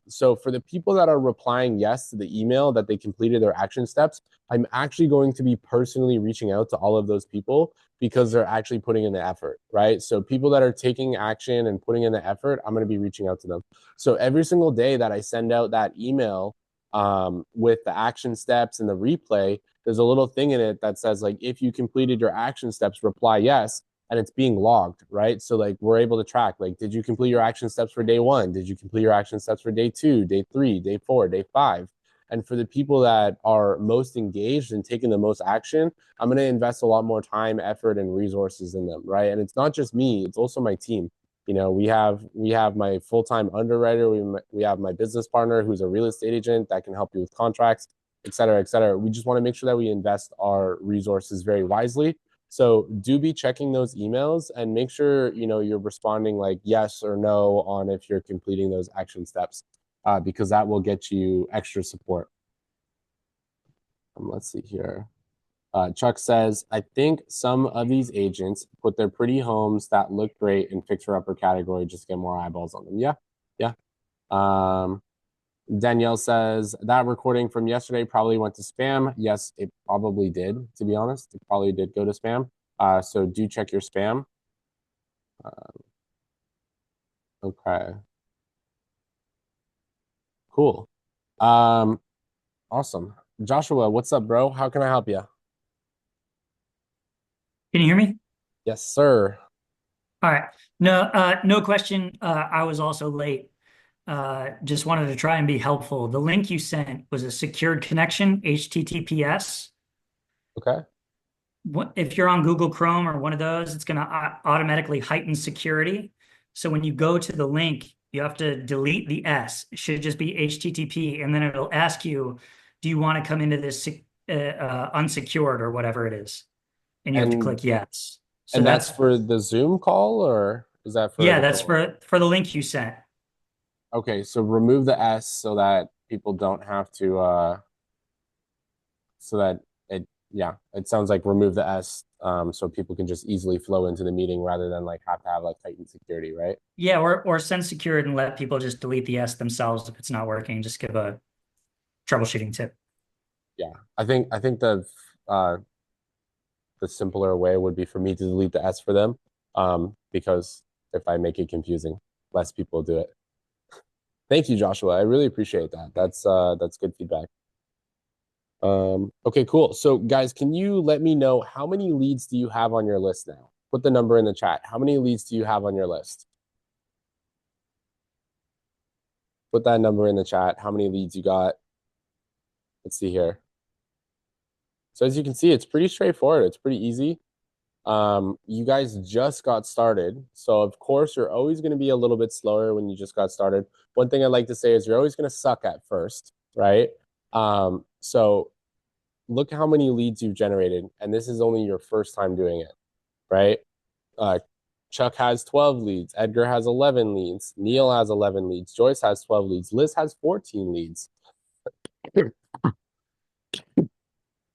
So for the people that are replying yes to the email that they completed their action steps, I'm actually going to be personally reaching out to all of those people because they're actually putting in the effort, right? So people that are taking action and putting in the effort, I'm going to be reaching out to them. So every single day that I send out that email with the action steps and the replay, there's a little thing in it that says like, if you completed your action steps, reply yes. And it's being logged, right? So like we're able to track, like, did you complete your action steps for day 1? Did you complete your action steps for day 2, day 3, day 4, day 5? And for the people that are most engaged and taking the most action, I'm going to invest a lot more time, effort, and resources in them, right? And it's not just me; it's also my team. You know, we have my full-time underwriter, we have my business partner who's a real estate agent that can help you with contracts, et cetera, et cetera. We just want to make sure that we invest our resources very wisely. So do be checking those emails and make sure, you know, you're responding like yes or no on if you're completing those action steps, because that will get you extra support. Let's see here. Chuck says, I think some of these agents put their pretty homes that look great in fixer-upper category just to get more eyeballs on them. Yeah, yeah. Danielle says, that recording from yesterday probably went to spam. Yes, it probably did, to be honest. It probably did go to spam. So do check your spam. Okay. Cool. Awesome. Joshua, what's up, bro? How can I help you? Can you hear me? Yes, sir. All right. No question. I was also late. Just wanted to try and be helpful. The link you sent was a secured connection, HTTPS. Okay. If you're on Google Chrome or one of those, it's going to automatically heighten security. So when you go to the link, you have to delete the S. It should just be HTTP, and then it'll ask you, do you want to come into this unsecured or whatever it is? And you have to click yes. So and that's for the Zoom call, or is that for? Yeah, that's for the link you sent. Okay, so remove the S so that people don't have to, so that it sounds like remove the S, so people can just easily flow into the meeting rather than like have to have like heightened security, right? Yeah, or send secured and let people just delete the S themselves if it's not working. Just give a troubleshooting tip. Yeah, I think the simpler way would be for me to delete the S for them, because if I make it confusing, less people do it. Thank you, Joshua. I really appreciate that. That's good feedback. Okay, cool. So guys, can you let me know how many leads do you have on your list now? Put the number in the chat. How many leads do you have on your list? Put that number in the chat. How many leads you got? Let's see here. So as you can see, it's pretty straightforward. It's pretty easy. You guys just got started. So of course, you're always going to be a little bit slower when you just got started. One thing I like to say is you're always going to suck at first, right? So look how many leads you've generated, and this is only your first time doing it, right? Chuck has 12 leads. Edgar has 11 leads. Neil has 11 leads. Joyce has 12 leads. Liz has 14 leads.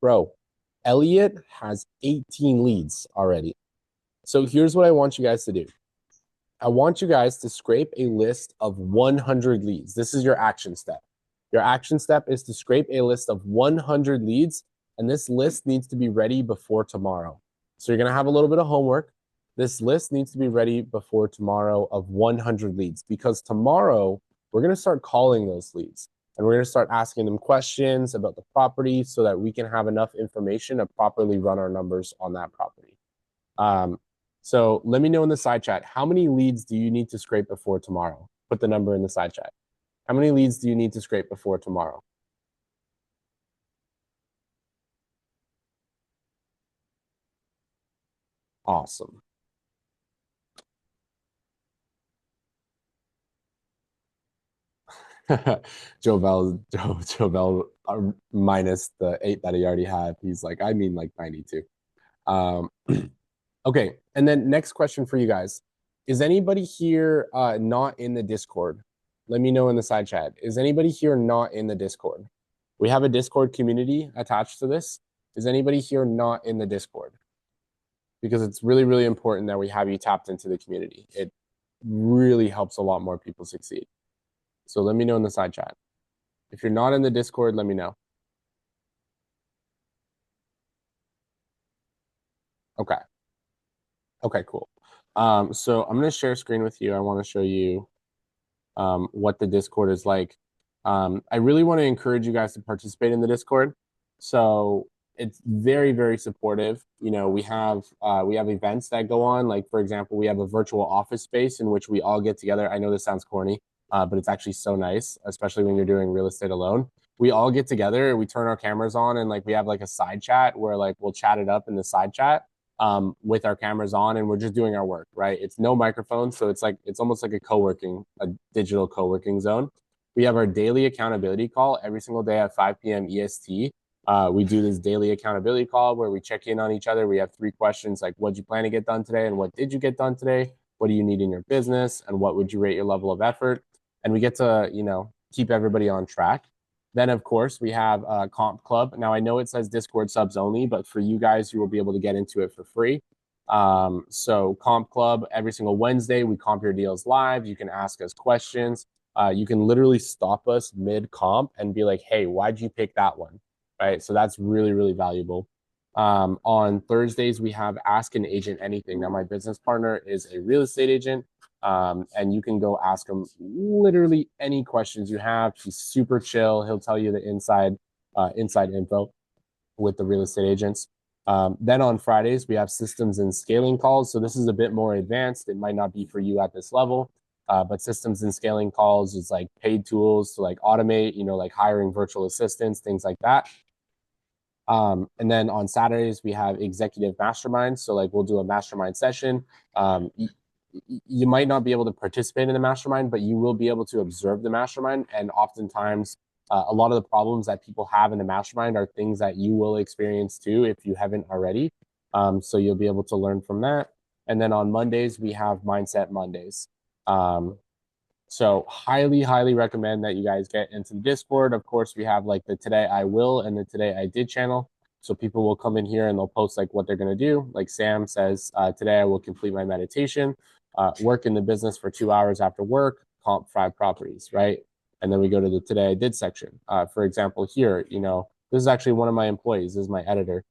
Bro, Elliot has 18 leads already. So here's what I want you guys to do. I want you guys to scrape a list of 100 leads. This is your action step. Your action step is to scrape a list of 100 leads, and this list needs to be ready before tomorrow. So you're going to have a little bit of homework. This list needs to be ready before tomorrow of 100 leads, because tomorrow we're going to start calling those leads. And we're going to start asking them questions about the property so that we can have enough information to properly run our numbers on that property. So let me know in the side chat, how many leads do you need to scrape before tomorrow? Put the number in the side chat. How many leads do you need to scrape before tomorrow? Awesome. Joe Bell, minus the 8 that he already had. He's like, I mean like 92. Okay, and then next question for you guys. Is anybody here not in the Discord? Let me know in the side chat. Is anybody here not in the Discord? We have a Discord community attached to this. Is anybody here not in the Discord? Because it's really, really important that we have you tapped into the community. It really helps a lot more people succeed. So let me know in the side chat. If you're not in the Discord, let me know. Okay. Okay, cool. So I'm going to share screen with you. I want to show you what the Discord is like. I really want to encourage you guys to participate in the Discord. So it's very, very supportive. You know, we have events that go on. Like, for example, we have a virtual office space in which we all get together. I know this sounds corny, but it's actually so nice, especially when you're doing real estate alone. We all get together, we turn our cameras on, and like we have like a side chat where like we'll chat it up in the side chat with our cameras on, and we're just doing our work, right? It's no microphone, so it's almost like a digital co-working zone. We have our daily accountability call every single day at 5 p.m. EST. We do this daily accountability call where we check in on each other. We have 3 questions like, what did you plan to get done today, and what did you get done today? What do you need in your business, and what would you rate your level of effort? And we get to, you know, keep everybody on track. Then, of course, we have Comp Club. Now, I know it says Discord subs only, but for you guys, you will be able to get into it for free. So Comp Club, every single Wednesday, we comp your deals live. You can ask us questions. You can literally stop us mid-comp and be like, hey, why'd you pick that one? Right? So that's really, really valuable. On Thursdays, we have Ask an Agent Anything. Now, my business partner is a real estate agent. And you can go ask him literally any questions you have. He's super chill. He'll tell you the inside info with the real estate agents. Then on Fridays, we have systems and scaling calls. So this is a bit more advanced. It might not be for you at this level, but systems and scaling calls is like paid tools to like automate, you know, like hiring virtual assistants, things like that. And then on Saturdays, we have executive masterminds. So like we'll do a mastermind session. You might not be able to participate in the mastermind, but you will be able to observe the mastermind. And oftentimes, a lot of the problems that people have in the mastermind are things that you will experience too if you haven't already. So you'll be able to learn from that. And then on Mondays, we have Mindset Mondays. So highly, highly recommend that you guys get into the Discord. Of course, we have like the Today I Will and the Today I Did channel. So people will come in here and they'll post like what they're going to do. Like Sam says, today I will complete my meditation, work in the business for 2 hours after work, comp 5 properties, right? And then we go to the Today I Did section. For example, here, you know, this is actually one of my employees. This is my editor.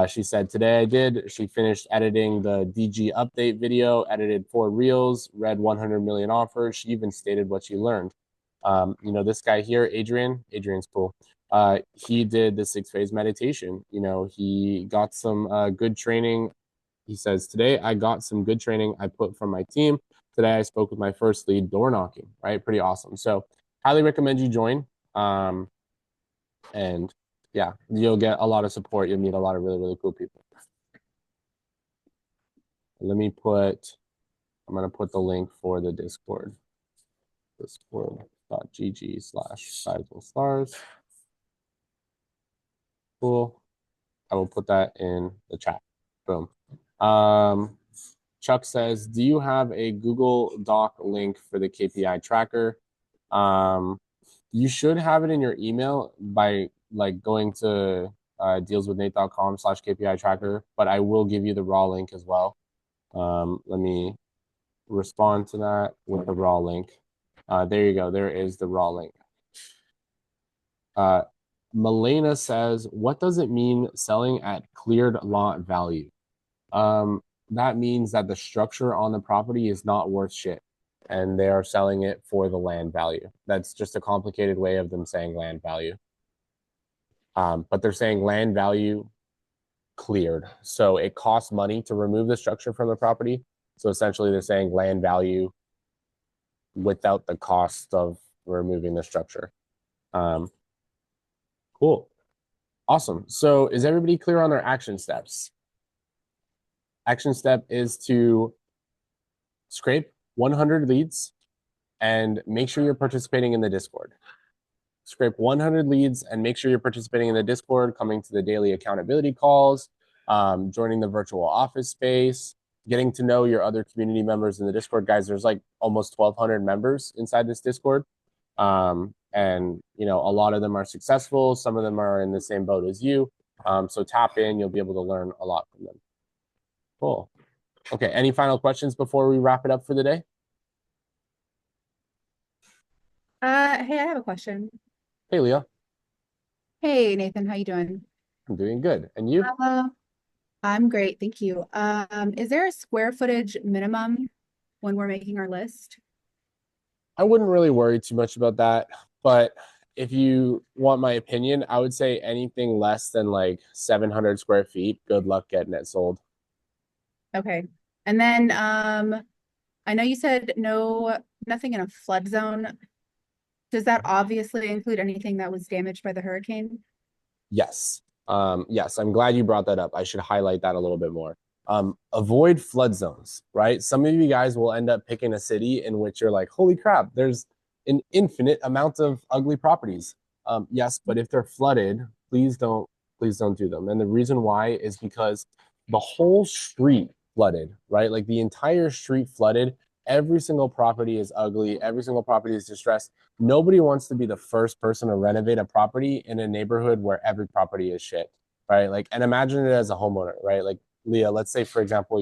She said, today I did. She finished editing the DG update video, edited 4 reels, read 100 million offers. She even stated what she learned. You know, this guy here, Adrian's cool. He did the 6-phase meditation. You know, he got some good training. He says, today I got some good training I put from my team. Today I spoke with my first lead door knocking, right? Pretty awesome. So highly recommend you join. And yeah, you'll get a lot of support. You'll meet a lot of really, really cool people. I'm going to put the link for the Discord. Discord.gg/sizable stars. Cool. I will put that in the chat. Boom. Chuck says, do you have a Google Doc link for the KPI tracker? You should have it in your email by like going to dealswithnate.com/KPI tracker, but I will give you the raw link as well. Let me respond to that with the raw link. There you go. There is the raw link. Melena says, what does it mean selling at cleared lot value? That means that the structure on the property is not worth shit, and they are selling it for the land value. That's just a complicated way of them saying land value. But they're saying land value cleared. So it costs money to remove the structure from the property. So essentially they're saying land value without the cost of removing the structure. Cool. Awesome. So is everybody clear on their action steps? Action step is to scrape 100 leads and make sure you're participating in the Discord. Scrape 100 leads and make sure you're participating in the Discord, coming to the daily accountability calls, joining the virtual office space, getting to know your other community members in the Discord. Guys, there's like almost 1,200 members inside this Discord. And, you know, a lot of them are successful. Some of them are in the same boat as you. So tap in, you'll be able to learn a lot from them. Cool. Okay, any final questions before we wrap it up for the day? Hey, I have a question. Hey, Leah, Hey, Nathan, how you doing? I'm doing good. And you? Uh, I'm great, thank you. Is there a square footage minimum when we're making our list? I wouldn't really worry too much about that, but if you want my opinion, I would say anything less than like 700 square feet, good luck getting it sold. Okay. And then I know you said nothing in a flood zone. Does that obviously include anything that was damaged by the hurricane? Yes. Yes, I'm glad you brought that up. I should highlight that a little bit more. Avoid flood zones, right? Some of you guys will end up picking a city in which you're like, holy crap, there's an infinite amount of ugly properties. Yes, but if they're flooded, please don't do them. And the reason why is because the whole street flooded, right? Like the entire street flooded. Every single property is ugly. Every single property is distressed. Nobody wants to be the first person to renovate a property in a neighborhood where every property is shit, right? Like, and imagine it as a homeowner, right? Like, Leah, let's say, for example,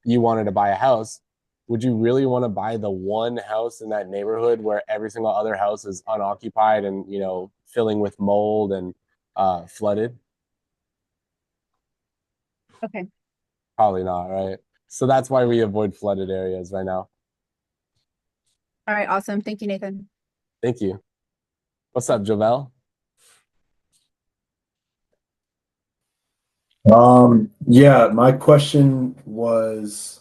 you wanted to buy a house. Would you really want to buy the one house in that neighborhood where every single other house is unoccupied and, filling with mold and flooded? Okay. Probably not, right? So that's why we avoid flooded areas right now. All right, awesome. Thank you, Nathan. Thank you. What's up, Jovel? Yeah, my question was,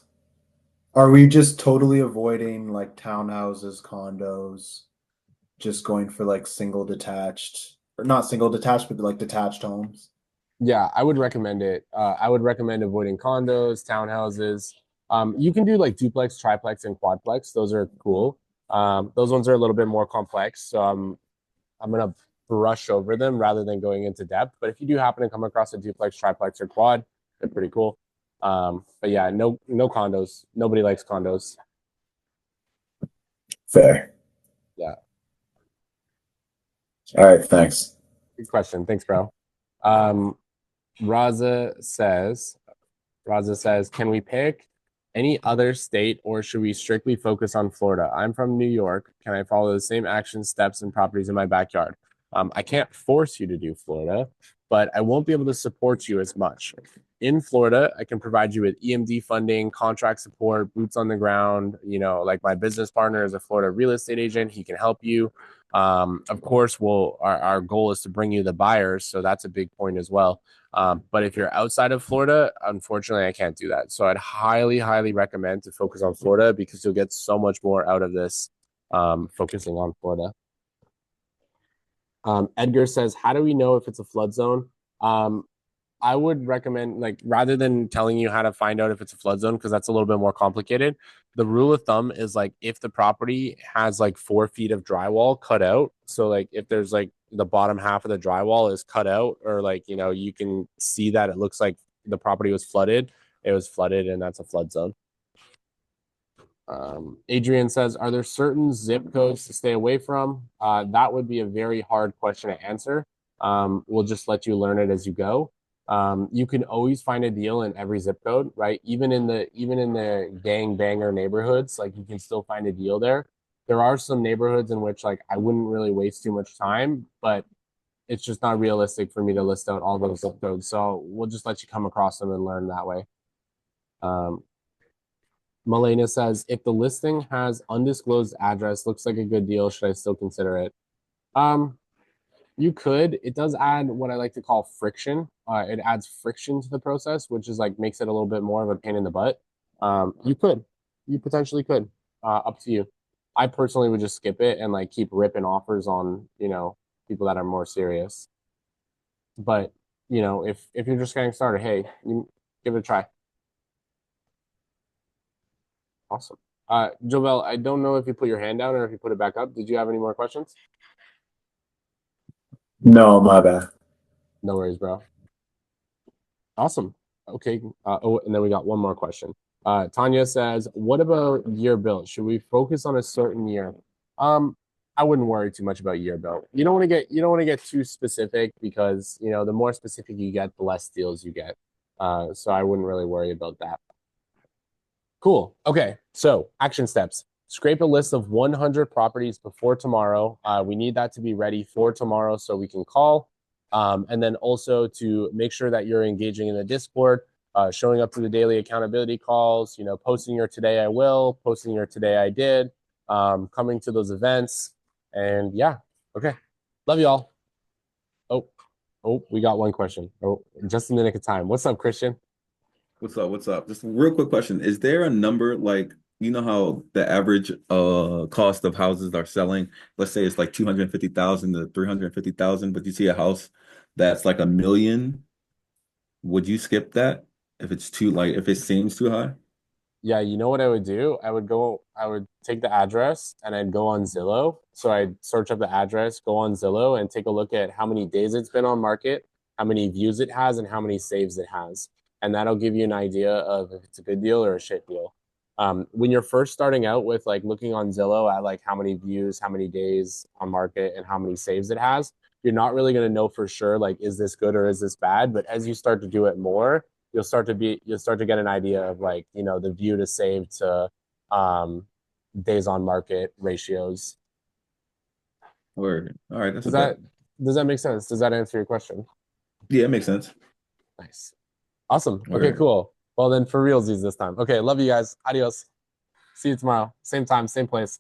are we just totally avoiding like townhouses, condos, just going for like single detached, or not single detached, but like detached homes? Yeah, I would recommend it. I would recommend avoiding condos, townhouses. You can do like duplex, triplex, and quadplex. Those are cool. Those ones are a little bit more complex. So I'm gonna brush over them rather than going into depth. But if you do happen to come across a duplex, triplex, or quad, they're pretty cool. But yeah, no condos. Nobody likes condos. Fair. Yeah, All right, thanks. good question. Thanks, bro. Um, Raza says, can we pick any other state or should we strictly focus on Florida? I'm from New York. Can I follow the same action steps and properties in my backyard? I can't force you to do Florida, but I won't be able to support you as much. In Florida, I can provide you with EMD funding, contract support, boots on the ground. Like my business partner is a Florida real estate agent. He can help you. Of course, our goal is to bring you the buyers. So that's a big point as well. But if you're outside of Florida, unfortunately, I can't do that. So I'd highly, highly recommend to focus on Florida because you'll get so much more out of this focusing on Florida. Edgar says, how do we know if it's a flood zone? I would recommend, like, rather than telling you how to find out if it's a flood zone, because that's a little bit more complicated, the rule of thumb is like if the property has like 4 feet of drywall cut out. So like if there's like the bottom half of the drywall is cut out, or like, you can see that it looks like the property was flooded, it was flooded, and that's a flood zone. Adrian says, are there certain zip codes to stay away from? That would be a very hard question to answer. We'll just let you learn it as you go. You can always find a deal in every zip code, right? Even in the gang banger neighborhoods, like you can still find a deal there. There are some neighborhoods in which like I wouldn't really waste too much time, but it's just not realistic for me to list out all those zip codes. So we'll just let you come across them and learn that way. Melena says, if the listing has undisclosed address, looks like a good deal, should I still consider it? You could. It does add what I like to call friction. It adds friction to the process, which is like makes it a little bit more of a pain in the butt. You could. You potentially could. Up to you. I personally would just skip it and like keep ripping offers on, people that are more serious. But, if you're just getting started, hey, you give it a try. Awesome. Jovel, I don't know if you put your hand down or if you put it back up. Did you have any more questions? No, my bad. No worries, bro. Awesome. Okay. And then we got one more question. Tanya says, what about year built? Should we focus on a certain year? I wouldn't worry too much about year built. You don't want to get too specific because, the more specific you get, the less deals you get. So I wouldn't really worry about that. Cool. Okay. So action steps. scrape a list of 100 properties before tomorrow. We need that to be ready for tomorrow so we can call. And then also to make sure that you're engaging in the Discord, showing up to the daily accountability calls, you know, posting your today I will, posting your today I did, coming to those events. And yeah, okay. Love you all. Oh, we got one question. Oh, just in the nick of time. What's up, Christian? What's up? What's up? Just a real quick question. Is there a number like you know how the average cost of houses are selling? Let's say it's like 250,000 to 350,000, but you see a house that's like 1 million. Would you skip that if it's too like if it seems too high? Yeah, you know what I would do? I would take the address and I'd go on Zillow. So I'd search up the address, go on Zillow and take a look at how many days it's been on market, how many views it has, and how many saves it has. And that'll give you an idea of if it's a good deal or a shit deal. When you're first starting out with like looking on Zillow at like how many views, how many days on market, and how many saves it has, you're not really going to know for sure, like, is this good or is this bad? But as you start to do it more, you'll start to get an idea of like, you know, the view to save to days on market ratios. Word. All right, that's Does a bet. that make sense? Does that answer your question? Yeah, it makes sense. Nice. Awesome. Okay, Word. cool. Well then for realsies this time. Okay, love you guys. Adios. See you tomorrow. Same time, same place.